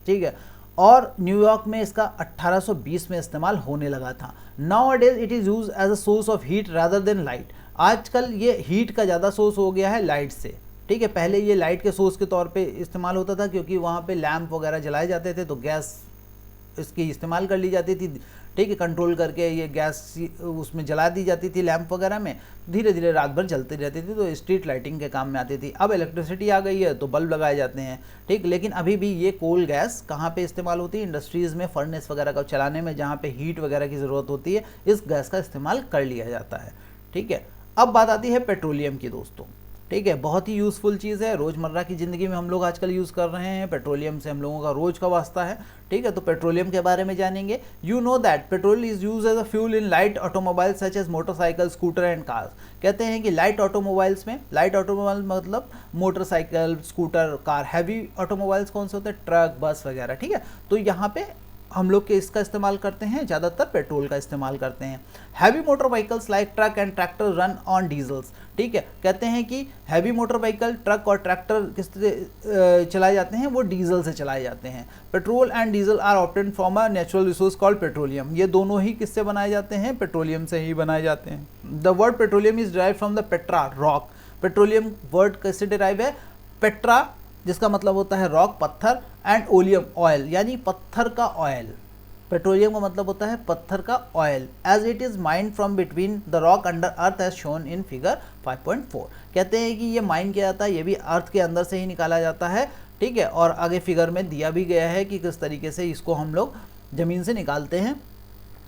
ठीक है, और न्यूयॉर्क में इसका 1820 में इस्तेमाल होने लगा था। Nowadays it is use as a source of heat rather than light. आजकल ये हीट का ज़्यादा सोर्स हो गया है लाइट से। ठीक है, पहले ये लाइट के सोर्स के तौर पे इस्तेमाल होता था क्योंकि वहाँ पे लैंप वगैरह जलाए जाते थे तो गैस इसकी इस्तेमाल कर ली जाती थी। ठीक है, कंट्रोल करके ये गैस उसमें जला दी जाती थी लैंप वगैरह में, धीरे धीरे रात भर जलती रहती थी तो स्ट्रीट लाइटिंग के काम में आती थी। अब इलेक्ट्रिसिटी आ गई है तो बल्ब लगाए जाते हैं। ठीक, लेकिन अभी भी ये कोल गैस कहाँ पे इस्तेमाल होती है? इंडस्ट्रीज़ में, फर्नेस वगैरह को चलाने में, जहाँ पे हीट वगैरह की ज़रूरत होती है, इस गैस का इस्तेमाल कर लिया जाता है। ठीक है, अब बात आती है पेट्रोलियम की दोस्तों। ठीक है, बहुत ही यूज़फुल चीज़ है, रोज़मर्रा की ज़िंदगी में हम लोग आजकल यूज़ कर रहे हैं। पेट्रोलियम से हम लोगों का रोज़ का वास्ता है। ठीक है, तो पेट्रोलियम के बारे में जानेंगे। You know that petrol is use as a fuel in light automobiles such as motorcycle, scooter and cars. कहते हैं कि लाइट ऑटोमोबाइल्स में, लाइट ऑटोमोबाइल मतलब motorcycle, scooter, car. Heavy automobiles कौन से होते हैं? ट्रक, बस वगैरह। ठीक है, तो यहाँ पे हम लोग के इसका इस्तेमाल करते हैं, ज़्यादातर पेट्रोल का इस्तेमाल करते हैं। Heavy motor vehicles like truck and tractor run on diesels. ठीक है, कहते हैं कि हैवी मोटर व्हीकल, ट्रक और ट्रैक्टर किससे चलाए जाते हैं? वो डीजल से चलाए जाते हैं। Petrol and diesel are obtained from a natural resource called petroleum. ये दोनों ही किससे बनाए जाते हैं? पेट्रोलियम से ही बनाए जाते हैं। The word petroleum is derived from the Petra, rock. Petroleum word कैसे डिराइव है? पेट्रा जिसका मतलब होता है रॉक, पत्थर, एंड ओलियम, ऑयल, यानी पत्थर का ऑयल। पेट्रोलियम का मतलब होता है पत्थर का oil. As it is mined from between the rock under earth as shown in figure 5.4। कहते हैं कि ये माइन किया जाता है, ये भी अर्थ के अंदर से ही निकाला जाता है। ठीक है, और आगे फिगर में दिया भी गया है कि किस तरीके से इसको हम लोग ज़मीन से निकालते हैं।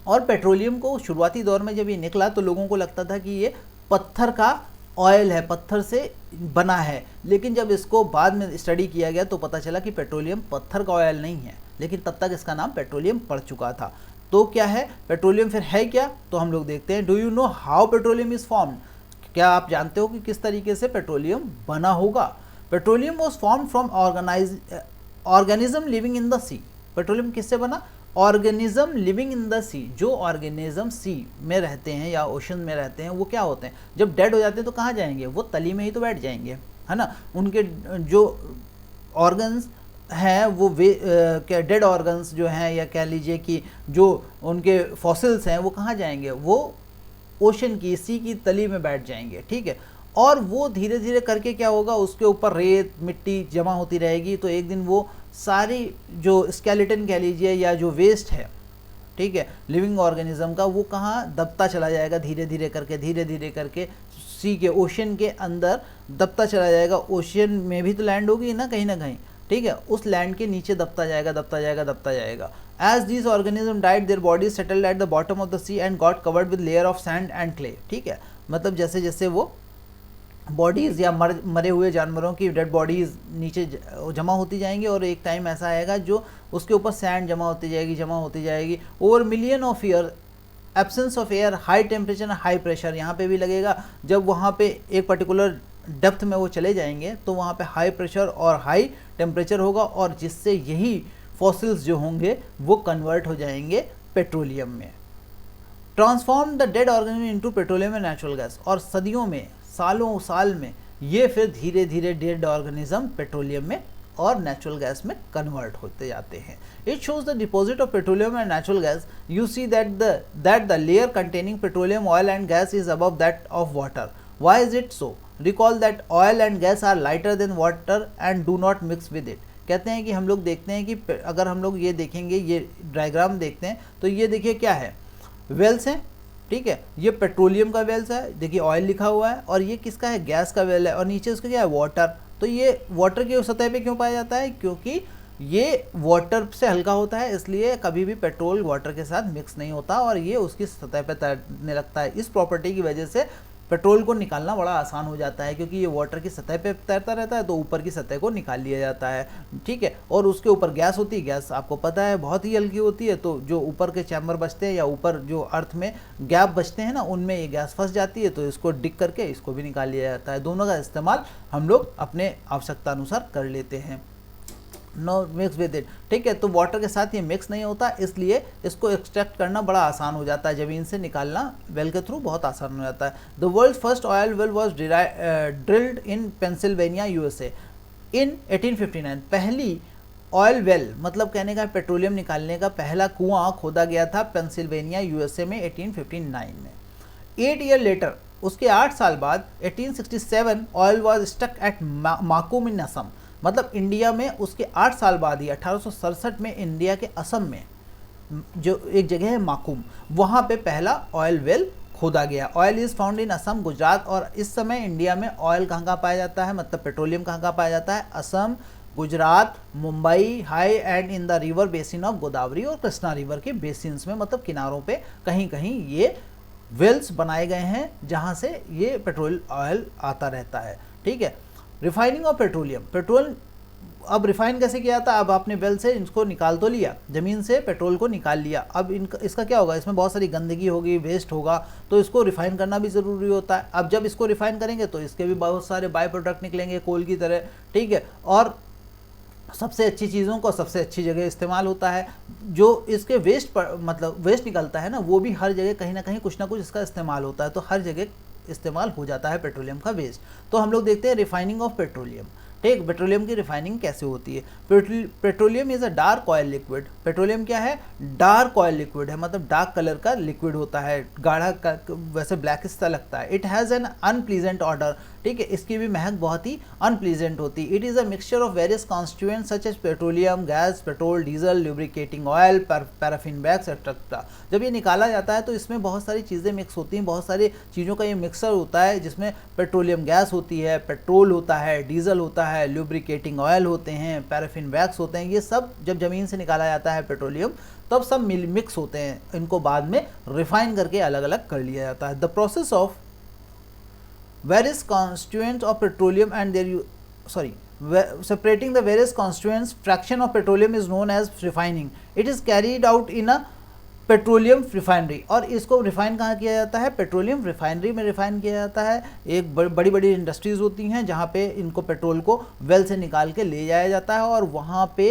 और पेट्रोलियम को शुरुआती दौर में जब ये निकला तो लोगों को लगता था कि ये पत्थर का ऑयल है, पत्थर से बना है, लेकिन जब इसको बाद में स्टडी किया गया तो पता चला कि पेट्रोलियम पत्थर का ऑयल नहीं है, लेकिन तब तक इसका नाम पेट्रोलियम पड़ चुका था। तो क्या है पेट्रोलियम? फिर है क्या? तो हम लोग देखते हैं। Do you know how petroleum is formed? क्या आप जानते हो कि किस तरीके से पेट्रोलियम बना होगा? Petroleum was formed from organism living in the sea. Petroleum किससे बना? Organism living in the sea. जो ऑर्गेनिज्म सी में रहते हैं या ओशन में रहते हैं वो क्या होते हैं? जब डेड हो जाते हैं तो कहाँ जाएंगे? वो तली में ही तो बैठ जाएंगे, है ना। उनके जो ऑर्गन्स हैं वो क्या डेड ऑर्गन्स जो हैं, या कह लीजिए कि जो उनके फॉसिल्स हैं वो कहाँ जाएंगे? वो ओशन की, सी की तली में बैठ जाएंगे। ठीक है, और वो धीरे धीरे करके क्या होगा? उसके ऊपर रेत, मिट्टी जमा होती रहेगी, तो एक दिन वो सारी जो स्केलेटन कह लीजिए या जो वेस्ट है, ठीक है, लिविंग ऑर्गेनिज्म का, वो कहाँ दबता चला जाएगा? धीरे धीरे करके सी के, ओशन के अंदर दबता चला जाएगा। ओशन में भी तो लैंड होगी ना कहीं। ठीक है, उस लैंड के नीचे दबता जाएगा। As this organism died their bodies settled at the bottom of the sea and got covered with layer of sand and clay. ठीक है, मतलब जैसे जैसे वो बॉडीज़ या मरे हुए जानवरों की डेड बॉडीज़ नीचे जमा होती जाएंगी और एक टाइम ऐसा आएगा जो उसके ऊपर सैंड जमा होती जाएगी। Over million of year, absence of air, high temperature, high pressure यहाँ पे भी लगेगा। जब वहाँ पे एक पर्टिकुलर डेप्थ में वो चले जाएंगे तो वहाँ पे हाई प्रेशर और हाई टेम्परेचर होगा, और जिससे यही फॉसिल्स जो होंगे वो कन्वर्ट हो जाएंगे पेट्रोलियम में। Transform the dead organism into petroleum and natural gas. और सदियों में, सालों साल में ये फिर धीरे धीरे डेड ऑर्गेनिज्म पेट्रोलियम में और नेचुरल गैस में कन्वर्ट होते जाते हैं। It shows the deposit of petroleum and natural gas. You see that the layer containing petroleum, oil and gas is above that of water. Why is it so? Recall that oil and gas are lighter than water and do not mix with it. कहते हैं कि हम लोग देखते हैं कि अगर हम लोग ये देखेंगे, ये डायग्राम देखते हैं तो ये देखिए क्या है, वेल्स हैं। ठीक है, ये पेट्रोलियम का वेल्स है, देखिए ऑयल लिखा हुआ है, और ये किसका है? गैस का वेल है, और नीचे उसका क्या है? वाटर। तो ये वाटर की सतह पे क्यों पाया जाता है? क्योंकि ये वाटर से हल्का होता है, इसलिए कभी भी पेट्रोल वाटर के साथ मिक्स नहीं होता और ये उसकी सतह पे तैरने लगता है। इस प्रॉपर्टी की वजह से पेट्रोल को निकालना बड़ा आसान हो जाता है, क्योंकि ये वाटर की सतह पे तैरता रहता है तो ऊपर की सतह को निकाल लिया जाता है, ठीक है। और उसके ऊपर गैस होती है, गैस आपको पता है बहुत ही हल्की होती है, तो जो ऊपर के चैम्बर बचते हैं या ऊपर जो अर्थ में गैप बचते हैं ना, उनमें ये गैस फंस जाती है, तो इसको डिग करके इसको भी निकाल लिया जाता है। दोनों का इस्तेमाल हम लोग अपने आवश्यकता अनुसार कर लेते हैं। नो मिक्स विद इट, ठीक है। तो वाटर के साथ ये मिक्स नहीं होता, इसलिए इसको एक्सट्रैक्ट करना बड़ा आसान हो जाता है, ज़मीन से निकालना वेल के थ्रू बहुत आसान हो जाता है। The world first oil well was drilled in Pennsylvania USA in 1859। पहली ऑयल वेल मतलब कहने का पेट्रोलियम निकालने का पहला कुआं खोदा गया था पेंसिल्वेनिया यूएसए में 1859 में। 8 ईयर लेटर, उसके 8 साल बाद 1867 oil was stuck at Makum इन असम, मतलब इंडिया में उसके 8 साल बाद ही 1867 में इंडिया के असम में जो एक जगह है माकुम, वहाँ पे पहला ऑयल वेल खोदा गया। Oil is found in Assam, Gujarat, और इस समय इंडिया में ऑयल कहाँ कहाँ पाया जाता है, मतलब पेट्रोलियम कहाँ कहाँ पाया जाता है, Assam, Gujarat, Mumbai, high and in the river basin of Godavari और कृष्णा रिवर के बेसिन्स में, मतलब किनारों पे कहीं कहीं ये वेल्स बनाए गए हैं जहाँ से ये पेट्रोल ऑयल आता रहता है, ठीक है। रिफाइनिंग ऑफ पेट्रोलियम, पेट्रोल अब रिफाइन कैसे किया था, अब आपने वेल से इसको निकाल तो लिया, ज़मीन से पेट्रोल को निकाल लिया, अब इसका क्या होगा, इसमें बहुत सारी गंदगी होगी, वेस्ट होगा, तो इसको रिफाइन करना भी ज़रूरी होता है। अब जब इसको रिफाइन करेंगे तो इसके भी बहुत सारे बाय प्रोडक्ट निकलेंगे कोल की तरह, ठीक है। और सबसे अच्छी चीज़ों को सबसे अच्छी जगह इस्तेमाल होता है। जो इसके वेस्ट पर मतलब वेस्ट निकलता है ना, वो भी हर जगह कहीं ना कहीं कुछ ना कुछ इसका इस्तेमाल होता है, तो हर जगह इस्तेमाल हो जाता है पेट्रोलियम का वेस्ट। तो हम लोग देखते हैं रिफाइनिंग ऑफ पेट्रोलियम, ठीक। पेट्रोलियम की रिफाइनिंग कैसे होती है। Petroleum is a dark oil liquid, petroleum क्या है, डार्क ऑयल लिक्विड है, मतलब डार्क कलर का लिक्विड होता है, गाढ़ा वैसे ब्लैक सा लगता है। It has an unpleasant order, ठीक है, इसकी भी महक बहुत ही अनप्लीजेंट होती है। It is a mixture of various constituents such as petroleum, gas, petrol, diesel, lubricating oil, paraffin wax etcetera. जब ये निकाला जाता है तो इसमें बहुत सारी चीज़ें मिक्स होती हैं, बहुत सारी चीज़ों का ये मिक्सर होता है, जिसमें पेट्रोलियम गैस होती है, पेट्रोल होता है, डीजल होता है, ल्यूब्रिकेटिंग ऑयल होते हैं, पैराफिन वैक्स होते हैं। ये सब जब ज़मीन से निकाला जाता है पेट्रोलियम, तब सब मिक्स होते हैं, इनको बाद में रिफाइन करके अलग अलग कर लिया जाता है। The process of various constituents of petroleum and separating the various constituents fraction of petroleum is known as refining. It is carried out in a petroleum refinery, और इसको रिफाइन कहाँ किया जाता है, पेट्रोलियम रिफाइनरी में रिफाइन किया जाता है। एक बड़ी बड़ी इंडस्ट्रीज़ होती हैं जहाँ पे इनको पेट्रोल को वेल से निकाल के ले जाया जाता है, और वहाँ पे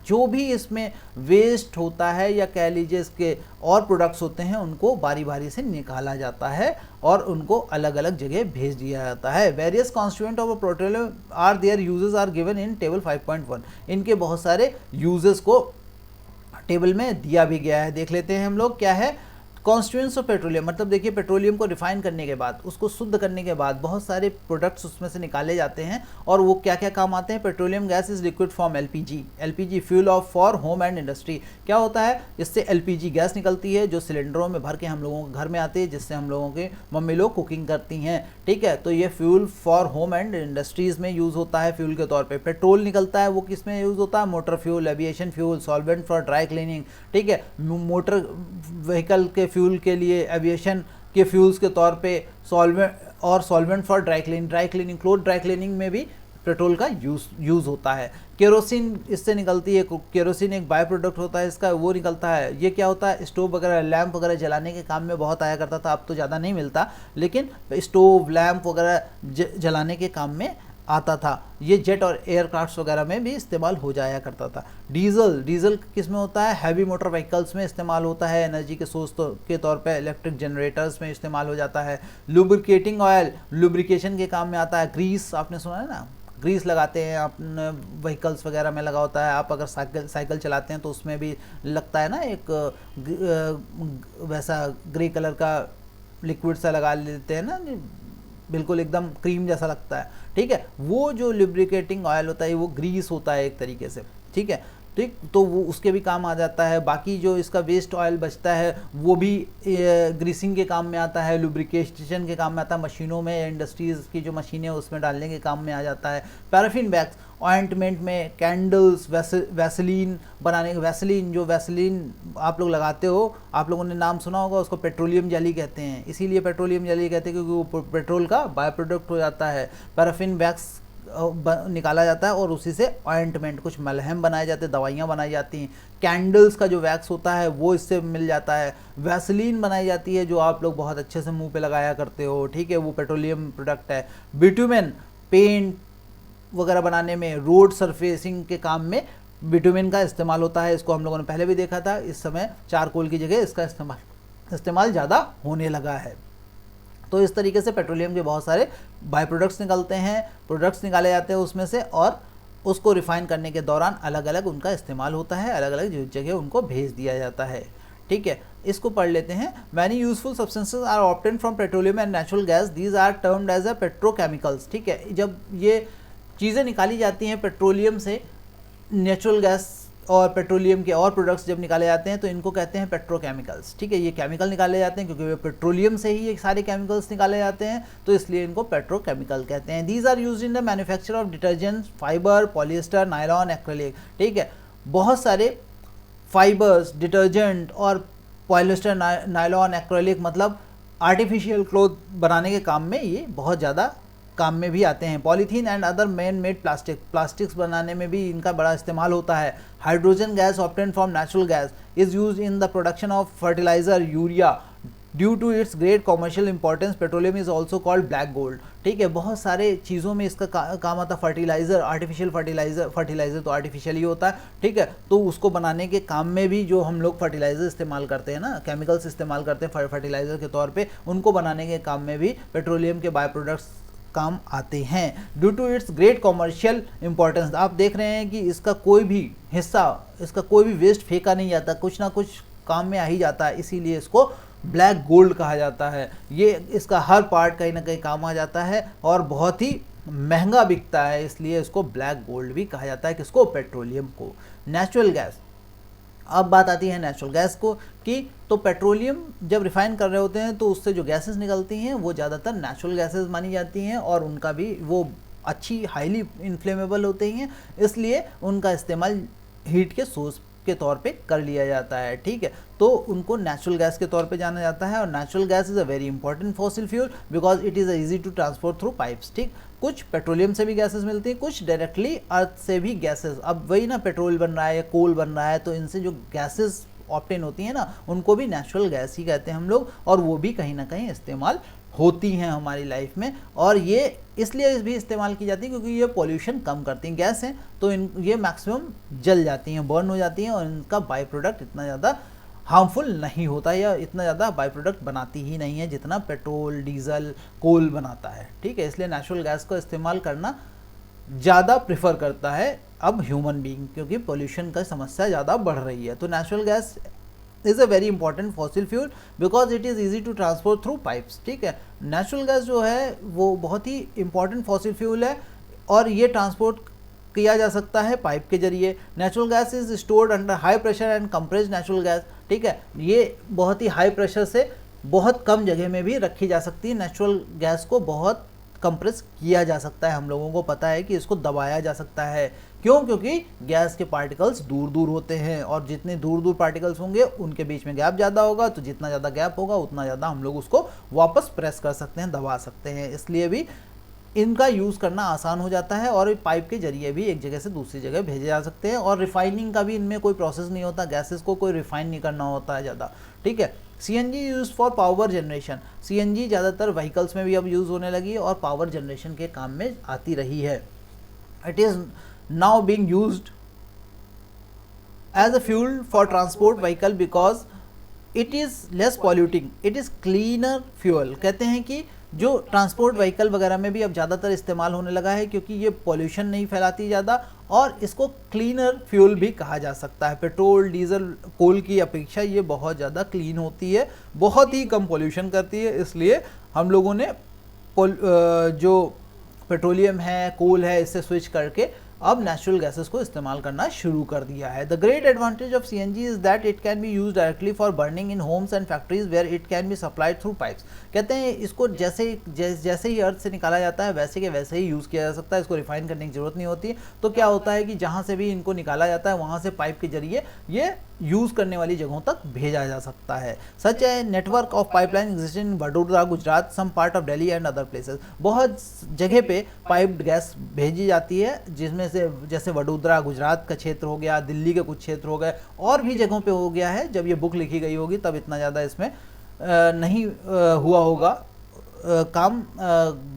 जो भी इसमें वेस्ट होता है या कह लीजिए इसके और प्रोडक्ट्स होते हैं, उनको बारी बारी से निकाला जाता है और उनको अलग अलग जगह भेज दिया जाता है। Various constituent of petroleum are their uses are given in table 5.1। इनके बहुत सारे यूजेस को टेबल में दिया भी गया है, देख लेते हैं हम लोग। क्या है कॉन्स्टिट्यूएंट्स ऑफ पेट्रोलियम, मतलब देखिए पेट्रोलियम को रिफाइन करने के बाद, उसको शुद्ध करने के बाद बहुत सारे प्रोडक्ट्स उसमें से निकाले जाते हैं, और वो क्या क्या काम आते हैं। Petroleum gas is liquid form LPG fuel of for home and industry. क्या होता है, इससे एलपीजी गैस निकलती है जो सिलेंडरों में भर के हम लोगों के घर में आती है, जिससे हम लोगों के मम्मी लोग कुकिंग करती हैं, ठीक है। तो ये fuel for home and industries में यूज़ होता है फ्यूल के तौर पर। पेट्रोल निकलता है वो किस में यूज़ होता है, motor fuel, aviation fuel, solvent for dry cleaning, ठीक है। मोटर व्हीकल के फ्यूल के लिए, एविएशन के फ्यूल्स के तौर पे solvent for dry cleaning, cloth dry cleaning में भी पेट्रोल का यूज़ होता है। केरोसिन इससे निकलती है, केरोसिन एक बाय प्रोडक्ट होता है इसका, वो निकलता है। ये क्या होता है, स्टोव वगैरह, लैंप वगैरह जलाने के काम में बहुत आया करता था, अब तो ज़्यादा नहीं मिलता, लेकिन स्टोव, लैंप वगैरह जलाने के काम में आता था। ये जेट और एयरक्राफ्ट्स वगैरह में भी इस्तेमाल हो जाया करता था। डीजल किस में होता है, हैवी मोटर व्हीकल्स में इस्तेमाल होता है, एनर्जी के सोर्स के तौर पे इलेक्ट्रिक जनरेटर्स में इस्तेमाल हो जाता है। लुब्रिकेटिंग ऑयल लुब्रिकेशन के काम में आता है। ग्रीस आपने सुना है ना, ग्रीस लगाते हैं अपने व्हीकल्स वगैरह में लगा होता है। आप अगर साइकिल चलाते हैं तो उसमें भी लगता है ना, एक वैसा ग्रे कलर का लिक्विड सा लगा लेते हैं ना, बिल्कुल एकदम क्रीम जैसा लगता है, ठीक है। वो जो लुब्रिकेटिंग ऑयल होता है वो ग्रीस होता है एक तरीके से, ठीक है। ठीक, तो वो उसके भी काम आ जाता है। बाकी जो इसका वेस्ट ऑयल बचता है वो भी ग्रीसिंग के काम में आता है, लुब्रिकेशन के काम में आता है, मशीनों में, इंडस्ट्रीज़ की जो मशीनें उसमें डालने के काम में आ जाता है। पैराफिन वैक्स ऑइंटमेंट में, कैंडल्स, वैसलीन बनाने, वैसलीन जो वैसलीन आप लोग लगाते हो, आप लोगों ने नाम सुना होगा, उसको पेट्रोलियम जेली कहते हैं। इसीलिए पेट्रोलियम जेली कहते हैं क्योंकि वो पेट्रोल का बाय प्रोडक्ट हो जाता है। पैराफिन वैक्स निकाला जाता है और उसी से ऑइंटमेंट, कुछ मलहम बनाए जाते हैं, दवाइयाँ बनाई जाती हैं। कैंडल्स का जो वैक्स होता है वो इससे मिल जाता है। वैसलीन बनाई जाती है जो आप लोग बहुत अच्छे से मुंह पे लगाया करते हो, ठीक है, वो पेट्रोलियम प्रोडक्ट है। बिटुमेन पेंट वगैरह बनाने में, रोड सरफेसिंग के काम में बिटुमेन का इस्तेमाल होता है। इसको हम लोगों ने पहले भी देखा था। इस समय चारकोल की जगह इसका इस्तेमाल ज़्यादा होने लगा है। तो इस तरीके से पेट्रोलियम के बहुत सारे बाय प्रोडक्ट्स निकलते हैं, प्रोडक्ट्स निकाले जाते हैं उसमें से, और उसको रिफाइन करने के दौरान अलग अलग उनका इस्तेमाल होता है, अलग अलग जगह उनको भेज दिया जाता है। ठीक है, इसको पढ़ लेते हैं। Many useful substances are obtained from petroleum and natural gas, these are termed as a petrochemicals. ठीक है, जब ये चीज़ें निकाली जाती हैं पेट्रोलियम से, नेचुरल गैस और पेट्रोलियम के और प्रोडक्ट्स जब निकाले जाते हैं तो इनको कहते हैं पेट्रोकेमिकल्स। ठीक है, ये केमिकल निकाले जाते हैं क्योंकि वे पेट्रोलियम से ही ये सारे केमिकल्स निकाले जाते हैं, तो इसलिए इनको पेट्रोकेमिकल कहते हैं। These are used in the manufacture of detergent, fibre, polyester, nylon, acrylic. ठीक है, बहुत सारे फाइबर्स, डिटर्जेंट और पॉलिएस्टर, नायलॉन, एक्रेलिक मतलब आर्टिफिशियल क्लोथ बनाने के काम में ये बहुत ज़्यादा काम में भी आते हैं। Polythene and other man made plastics बनाने में भी इनका बड़ा इस्तेमाल होता है। Hydrogen gas obtained from natural gas is used in the production of fertiliser, urea. Due to its great commercial importance petroleum is also called black gold. ठीक है, बहुत सारे चीज़ों में इसका काम आता है। फर्टिलाइजर, आर्टिफिशियल फर्टिलाइजर तो आर्टिफिशियल ही होता है। ठीक है, तो उसको बनाने के काम में भी जो हम लोग फर्टिलाइजर इस्तेमाल करते हैं ना, केमिकल्स इस्तेमाल करते हैं फर्टिलाइजर के तौर पे, उनको बनाने के काम में भी पेट्रोलियम के बाय प्रोडक्ट्स काम आते हैं। Due to its great commercial importance, आप देख रहे हैं कि इसका कोई भी हिस्सा, इसका कोई भी वेस्ट फेंका नहीं जाता, कुछ ना कुछ काम में आ ही जाता है, इसीलिए इसको ब्लैक गोल्ड कहा जाता है। ये इसका हर पार्ट कहीं ना कहीं काम आ जाता है और बहुत ही महंगा बिकता है, इसलिए इसको ब्लैक गोल्ड भी कहा जाता है। किसको? पेट्रोलियम को। नेचुरल गैस, अब बात आती है नेचुरल गैस को कि तो पेट्रोलियम जब रिफाइन कर रहे होते हैं तो उससे जो गैसेस निकलती हैं वो ज़्यादातर नेचुरल गैसेस मानी जाती हैं और उनका भी वो अच्छी हाईली इन्फ्लेमेबल होते हैं, इसलिए उनका इस्तेमाल हीट के सोर्स के तौर पे कर लिया जाता है। ठीक है, तो उनको नेचुरल गैस के तौर पे जाना जाता है। और natural gas is a very important fossil fuel because it is easy to transport through pipes. ठीक, कुछ पेट्रोलियम से भी गैसेस मिलती हैं, कुछ डायरेक्टली अर्थ से भी गैसेस। अब वही ना, पेट्रोल बन रहा है या कोल बन रहा है, तो इनसे जो गैसेस ऑब्टेन होती हैं ना, उनको भी नेचुरल गैस ही कहते हैं हम लोग, और वो भी कहीं ना कहीं इस्तेमाल होती हैं हमारी लाइफ में। और ये इसलिए भी इस्तेमाल की जाती है क्योंकि ये पोल्यूशन कम करती हैं। गैस हैं तो ये मैक्सिमम जल जाती हैं, बर्न हो जाती हैं, और इनका बाई प्रोडक्ट इतना ज़्यादा हार्मफुल नहीं होता या इतना ज़्यादा बाई प्रोडक्ट बनाती ही नहीं है जितना पेट्रोल, डीजल, कोल बनाता है। ठीक है, इसलिए नेचुरल गैस का इस्तेमाल करना ज़्यादा प्रेफर करता है अब ह्यूमन बीइंग, क्योंकि पोल्यूशन का समस्या ज़्यादा बढ़ रही है। तो natural gas is a very important fossil fuel because it is easy to transport through pipes. ठीक है, नेचुरल गैस जो है वो बहुत ही इंपॉर्टेंट फॉसिल फ्यूल है और ये ट्रांसपोर्ट किया जा सकता है पाइप के जरिए। Natural gas is stored under high pressure and compressed natural gas. ठीक है, ये बहुत ही हाई प्रेशर से बहुत कम जगह में भी रखी जा सकती है। नेचुरल गैस को बहुत कंप्रेस किया जा सकता है, हम लोगों को पता है कि इसको दबाया जा सकता है। क्यों? क्योंकि गैस के पार्टिकल्स दूर दूर होते हैं और जितने दूर दूर पार्टिकल्स होंगे उनके बीच में गैप ज़्यादा होगा, तो जितना ज़्यादा गैप होगा उतना ज़्यादा हम लोग उसको वापस प्रेस कर सकते हैं, दबा सकते हैं। इसलिए भी इनका यूज़ करना आसान हो जाता है और पाइप के जरिए भी एक जगह से दूसरी जगह भेजे जा सकते हैं। और रिफाइनिंग का भी इनमें कोई प्रोसेस नहीं होता, गैसेस को कोई रिफाइन नहीं करना होता है ज़्यादा। ठीक है, CNG use for power generation. CNG ज़्यादातर व्हीकल्स में भी अब यूज़ होने लगी है और पावर जनरेशन के काम में आती रही है। It is now being used as a fuel for transport vehicle because it is less polluting, it is cleaner fuel. कहते हैं कि जो ट्रांसपोर्ट व्हीकल वगैरह में भी अब ज़्यादातर इस्तेमाल होने लगा है क्योंकि ये पॉल्यूशन नहीं फैलाती ज़्यादा और इसको क्लीनर फ्यूल भी कहा जा सकता है। पेट्रोल, डीजल, कोल की अपेक्षा ये बहुत ज़्यादा क्लीन होती है, बहुत ही कम पॉल्यूशन करती है। इसलिए हम लोगों ने जो पेट्रोलियम है, कोल है, इससे स्विच करके अब नेचुरल गैसेस को इस्तेमाल करना शुरू कर दिया है। The great advantage of CNG is that it can be use directly for burning in homes and factories where it can be supplied through pipes. कहते हैं इसको जैसे ही अर्थ से निकाला जाता है वैसे के वैसे ही यूज़ किया जा सकता है, इसको रिफाइन करने की जरूरत नहीं होती। तो क्या होता है कि जहाँ से भी इनको निकाला जाता है वहाँ से पाइप के जरिए ये यूज़ करने वाली जगहों तक भेजा जा सकता है। सच है network of pipeline existing in Vadodara Gujarat, some part of Delhi and other places. बहुत जगह पे पाइप्ड गैस भेजी जाती है, जिसमें से जैसे वडोदरा गुजरात का क्षेत्र हो गया, दिल्ली के कुछ क्षेत्र हो गए, और भी जगहों पे हो गया है। जब ये बुक लिखी गई होगी तब इतना ज़्यादा इसमें नहीं हुआ होगा काम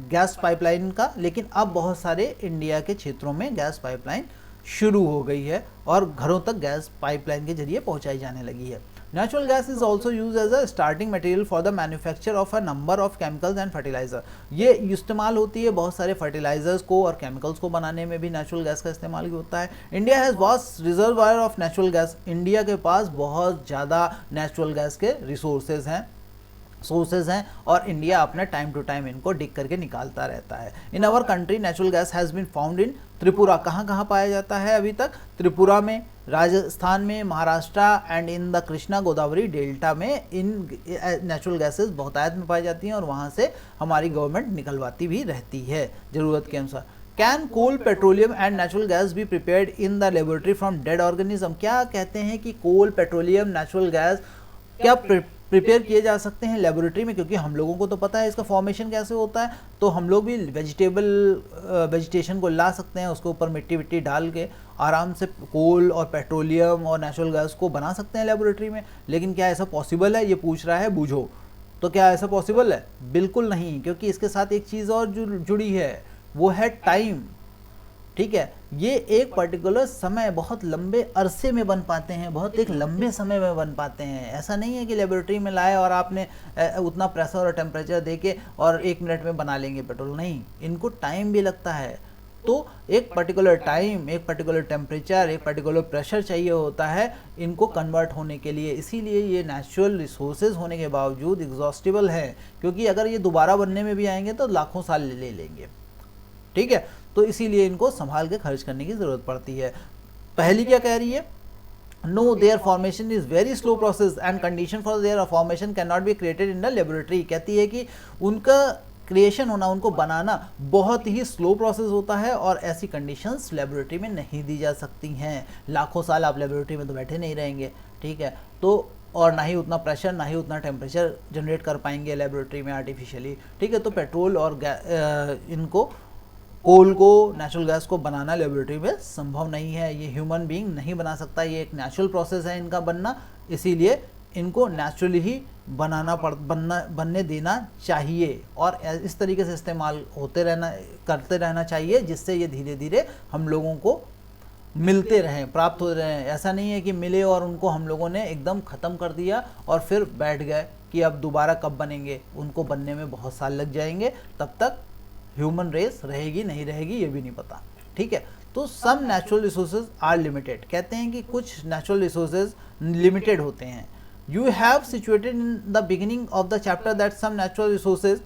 गैस पाइपलाइन का, लेकिन अब बहुत सारे इंडिया के क्षेत्रों में गैस पाइपलाइन शुरू हो गई है और घरों तक गैस पाइपलाइन के जरिए पहुंचाई जाने लगी है। Natural gas is also use as a starting material for the manufacture of a number of chemicals and fertiliser. ये इस्तेमाल होती है बहुत सारे फर्टिलाइजर्स को और केमिकल्स को बनाने में भी नेचुरल गैस का इस्तेमाल होता है। India has vast reservoir of natural gas. India के पास बहुत ज़्यादा नेचुरल गैस के सोर्सेज हैं और इंडिया अपने टाइम टू टाइम इनको डिग करके निकालता रहता है। In our country natural gas has been found in Tripura. कहाँ पाया जाता है अभी तक? त्रिपुरा में, राजस्थान में, Maharashtra and in the Krishna Godavari delta में इन नेचुरल गैसेस बहुतायत में पाई जाती हैं और वहाँ से हमारी गवर्नमेंट निकलवाती भी रहती है ज़रूरत के अनुसार। Can coal, petroleum and natural gas be prepared in the laboratory from dead organism. क्या कहते हैं कि कोल, पेट्रोलियम, नेचुरल गैस क्या प्रिपेयर किए जा सकते हैं लेबोरेटरी में? क्योंकि हम लोगों को तो पता है इसका फॉर्मेशन कैसे होता है, तो हम लोग भी वेजिटेशन को ला सकते हैं, उसके ऊपर मिट्टी विट्टी डाल के आराम से कोल और पेट्रोलियम और नेचुरल गैस को बना सकते हैं लेबोरेटरी में। लेकिन क्या ऐसा पॉसिबल है? ये पूछ रहा है बूझो। तो क्या ऐसा पॉसिबल है? बिल्कुल नहीं, क्योंकि इसके साथ एक चीज़ और जुड़ी है, वो है टाइम। ठीक है, ये एक पर्टिकुलर समय बहुत लंबे अरसे में बन पाते हैं, बहुत एक लंबे समय में बन पाते हैं। ऐसा नहीं है कि लेबोरेटरी में लाए और आपने उतना प्रेशर और टेम्परेचर देके और 1 मिनट में बना लेंगे पेट्रोल। नहीं, इनको टाइम भी लगता है। तो एक पर्टिकुलर टाइम, एक पर्टिकुलर टेम्परेचर, एक पर्टिकुलर प्रेशर चाहिए होता है इनको कन्वर्ट होने के लिए। इसीलिए ये नेचुरल रिसोर्सेज होने के बावजूद एग्जॉस्टिबल है, क्योंकि अगर ये दोबारा बनने में भी आएंगे तो लाखों साल ले लेंगे। ठीक है, तो इसीलिए इनको संभाल के खर्च करने की ज़रूरत पड़ती है। पहली क्या कह रही है? No, their formation is very slow process and condition for their formation can not be created in the laboratory. कहती है कि उनका क्रिएशन होना, उनको बनाना बहुत ही स्लो प्रोसेस होता है और ऐसी कंडीशंस लेबोरेटरी में नहीं दी जा सकती हैं। लाखों साल आप लेबोरेटरी में तो बैठे नहीं रहेंगे। ठीक है, तो और ना ही उतना प्रेशर, ना ही उतना टेम्परेचर जनरेट कर पाएंगे लेबोरेटरी में आर्टिफिशियली। ठीक है, तो पेट्रोल और इनको कोल को, नेचुरल गैस को बनाना लेबोरेटरी में संभव नहीं है। ये ह्यूमन बीइंग नहीं बना सकता, ये एक नेचुरल प्रोसेस है इनका बनना। इसीलिए इनको नेचुरली ही बनने देना चाहिए और इस तरीके से इस्तेमाल करते रहना चाहिए, जिससे ये धीरे धीरे हम लोगों को मिलते रहें, प्राप्त हो रहे हैं। ऐसा नहीं है कि मिले और उनको हम लोगों ने एकदम ख़त्म कर दिया और फिर बैठ गए कि अब दोबारा कब बनेंगे। उनको बनने में बहुत साल लग जाएंगे, तब तक ह्यूमन रेस रहेगी नहीं रहेगी ये भी नहीं पता। ठीक है, तो some natural resources are limited. कहते हैं कि कुछ नेचुरल रिसोर्सेज लिमिटेड होते हैं। You have situated in the beginning of the chapter that some natural resources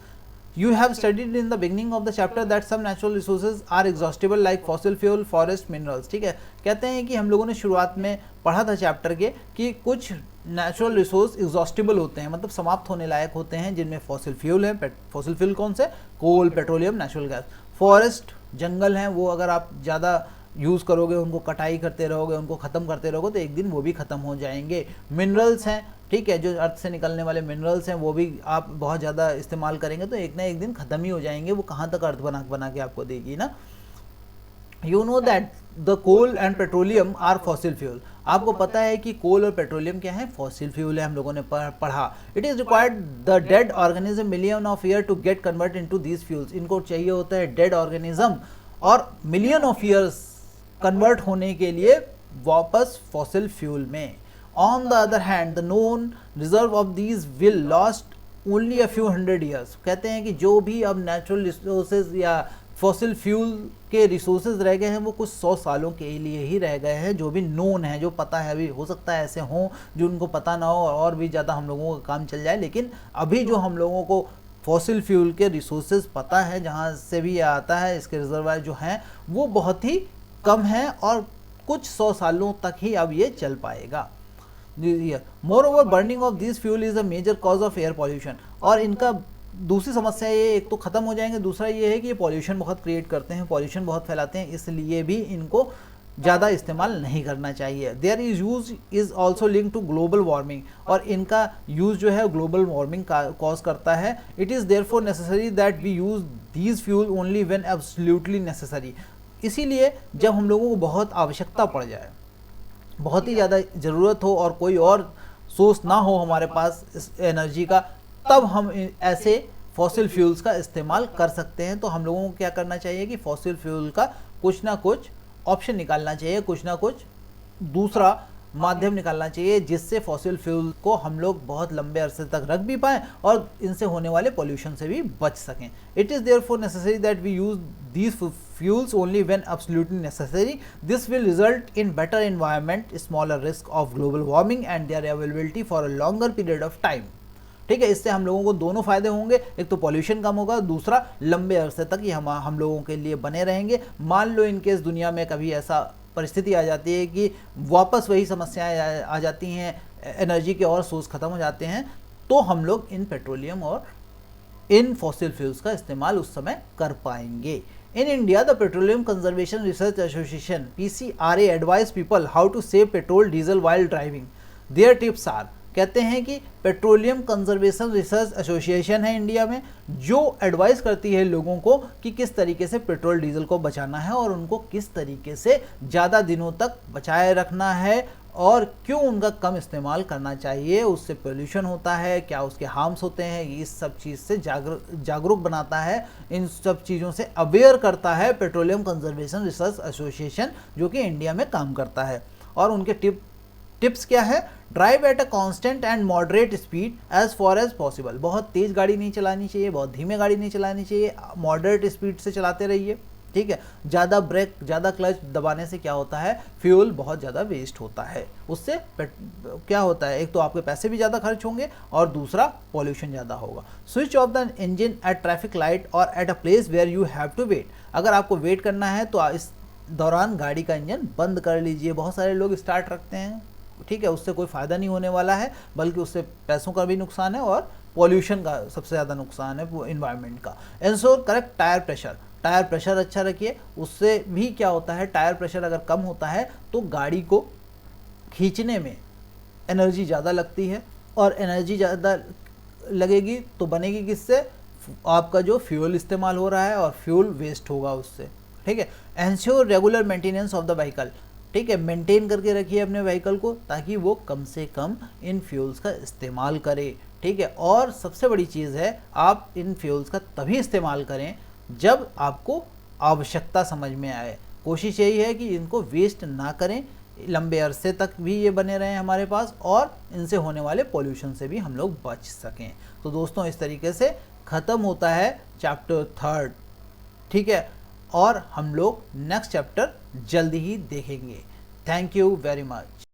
You have studied in the beginning of the chapter that some natural resources are exhaustible like fossil fuel, forest, minerals। ठीक है, कहते हैं कि हम लोगों ने शुरुआत में पढ़ा था चैप्टर के कि कुछ नेचुरल रिसोर्स एग्जॉस्टिबल होते हैं, मतलब समाप्त होने लायक होते हैं, जिनमें फॉसिल फ्यूल है। फॉसिल फ्यूल कौन से? कोल, पेट्रोलियम, नेचुरल गैस। फॉरेस्ट, जंगल हैं, वो अगर आप ज़्यादा यूज़ करोगे, उनको कटाई करते रहोगे, उनको ख़त्म करते रहोगे तो एक दिन वो भी ख़त्म हो जाएंगे। मिनरल्स हैं, ठीक है, जो अर्थ से निकलने वाले मिनरल्स हैं वो भी आप बहुत ज़्यादा इस्तेमाल करेंगे तो एक ना एक दिन ख़त्म ही हो जाएंगे। वो कहाँ तक अर्थ बना के आपको देगी ना। You know that the coal and petroleum are fossil fuel. आपको पता है कि कोल और पेट्रोलियम क्या है? फॉसिल फ्यूल है, हम लोगों ने पढ़ा। It is required the dead organism million of year to get convert into these fuels. इनको चाहिए होता है डेड ऑर्गेनिज्म और मिलियन ऑफ ईयर्स कन्वर्ट होने के लिए वापस फॉसिल फ्यूल में। On the other hand, the known reserve of these will last only a few hundred years। कहते हैं कि जो भी अब नेचुरल रिसोर्सेज या फॉसिल फ्यूल के रिसोर्सेज रह गए हैं वो कुछ 100 सालों के लिए ही रह गए हैं, जो भी नोन है, जो पता है। अभी हो सकता है ऐसे हों जो उनको पता ना हो और भी ज़्यादा हम लोगों का काम चल जाए, लेकिन अभी जो हम लोगों को फॉसिल फ्यूल के रिसोर्सेज पता है, जहाँ से भी आता है, इसके रिजर्वायर जो हैं वो बहुत ही कम है और कुछ 100 सालों तक ही अब ये चल पाएगा। Moreover burning of this fuel is a major cause of air pollution. और इनका दूसरी समस्या ये, एक तो ख़त्म हो जाएंगे, दूसरा ये है कि ये पॉल्यूशन बहुत क्रिएट करते हैं, पॉल्यूशन बहुत फैलाते हैं, इसलिए भी इनको ज़्यादा इस्तेमाल नहीं करना चाहिए। There is use is also link to global warming. और इनका यूज़ जो है ग्लोबल वार्मिंग का कॉज करता है। It is therefore necessary that we use these fuel only when absolutely necessary. इसीलिए जब हम लोगों को बहुत आवश्यकता पड़ जाए, बहुत ही ज़्यादा ज़रूरत हो और कोई और सोर्स ना हो हमारे पास इस एनर्जी का, तब हम ऐसे फॉसिल फ्यूल्स का इस्तेमाल कर सकते हैं। तो हम लोगों को क्या करना चाहिए कि फॉसिल फ्यूल का कुछ ना कुछ ऑप्शन निकालना चाहिए, कुछ ना कुछ दूसरा माध्यम निकालना चाहिए जिससे फॉसिल फ्यूल को हम लोग बहुत लंबे अरसे तक रख भी पाएँ और इनसे होने वाले पोल्यूशन से भी बच सकें। It is therefore necessary that we use these fuels only when absolutely necessary. This will result in better environment, smaller risk of global warming and their availability for a longer period of time. ठीक है, इससे हम लोगों को दोनों फायदे होंगे, एक तो पॉल्यूशन कम होगा, दूसरा लंबे अरसे तक ये हम लोगों के लिए बने रहेंगे। मान लो इनकेस दुनिया में कभी ऐसा परिस्थिति आ जाती है कि वापस वही समस्याएं आ जाती हैं, एनर्जी के और सोर्स खत्म हो जाते हैं, तो हम लोग इन पेट्रोलियम और इन फॉसिल फ्यूल्स का इस्तेमाल उस समय कर पाएंगे। In India, the Petroleum Conservation Research Association (PCRA) advise people how to save petrol diesel while driving. Their tips are, कहते हैं कि पेट्रोलियम कंजर्वेशन रिसर्च एसोसिएशन है इंडिया में, जो एडवाइस करती है लोगों को कि किस तरीके से पेट्रोल डीजल को बचाना है और उनको किस तरीके से ज़्यादा दिनों तक बचाए रखना है और क्यों उनका कम इस्तेमाल करना चाहिए, उससे पोल्यूशन होता है, क्या उसके हार्म्स होते हैं, इस सब चीज़ से जागरूक बनाता है, इन सब चीज़ों से अवेयर करता है पेट्रोलियम कंजर्वेशन रिसर्च एसोसिएशन, जो कि इंडिया में काम करता है। और उनके टिप्स क्या है? Drive at a constant and moderate speed as far as possible. बहुत तेज़ गाड़ी नहीं चलानी चाहिए, बहुत धीमे गाड़ी नहीं चलानी चाहिए, मॉडरेट स्पीड से चलाते रहिए। ठीक है, ज़्यादा ब्रेक, ज़्यादा क्लच दबाने से क्या होता है, फ्यूल बहुत ज़्यादा वेस्ट होता है, उससे क्या होता है, एक तो आपके पैसे भी ज़्यादा खर्च होंगे और दूसरा पॉल्यूशन ज़्यादा होगा। Switch off the engine at traffic light और at a place where you have to wait. अगर आपको वेट करना है तो इस दौरान गाड़ी का इंजन बंद कर लीजिए। बहुत सारे लोग स्टार्ट रखते हैं, ठीक है, उससे कोई फ़ायदा नहीं होने वाला है, बल्कि उससे पैसों का भी नुकसान है और पॉल्यूशन का सबसे ज़्यादा नुकसान है इन्वायरमेंट का। Ensure correct tyre pressure. Tyre pressure अच्छा रखिए, उससे भी क्या होता है, टायर प्रेशर अगर कम होता है तो गाड़ी को खींचने में एनर्जी ज़्यादा लगती है और एनर्जी ज़्यादा लगेगी तो बनेगी किससे, आपका जो फ्यूल इस्तेमाल हो रहा है और फ्यूल वेस्ट होगा उससे। ठीक है, ensure regular maintenance of the vehicle. ठीक है, मेंटेन करके रखिए अपने व्हीकल को ताकि वो कम से कम इन फ्यूल्स का इस्तेमाल करे। ठीक है, और सबसे बड़ी चीज़ है, आप इन फ्यूल्स का तभी इस्तेमाल करें जब आपको आवश्यकता समझ में आए। कोशिश यही है कि इनको वेस्ट ना करें, लंबे अरसे तक भी ये बने रहें हमारे पास और इनसे होने वाले पोल्यूशन से भी हम लोग बच सकें। तो दोस्तों, इस तरीके से ख़त्म होता है चैप्टर 3। ठीक है, और हम लोग नेक्स्ट चैप्टर जल्दी ही देखेंगे। Thank you very much.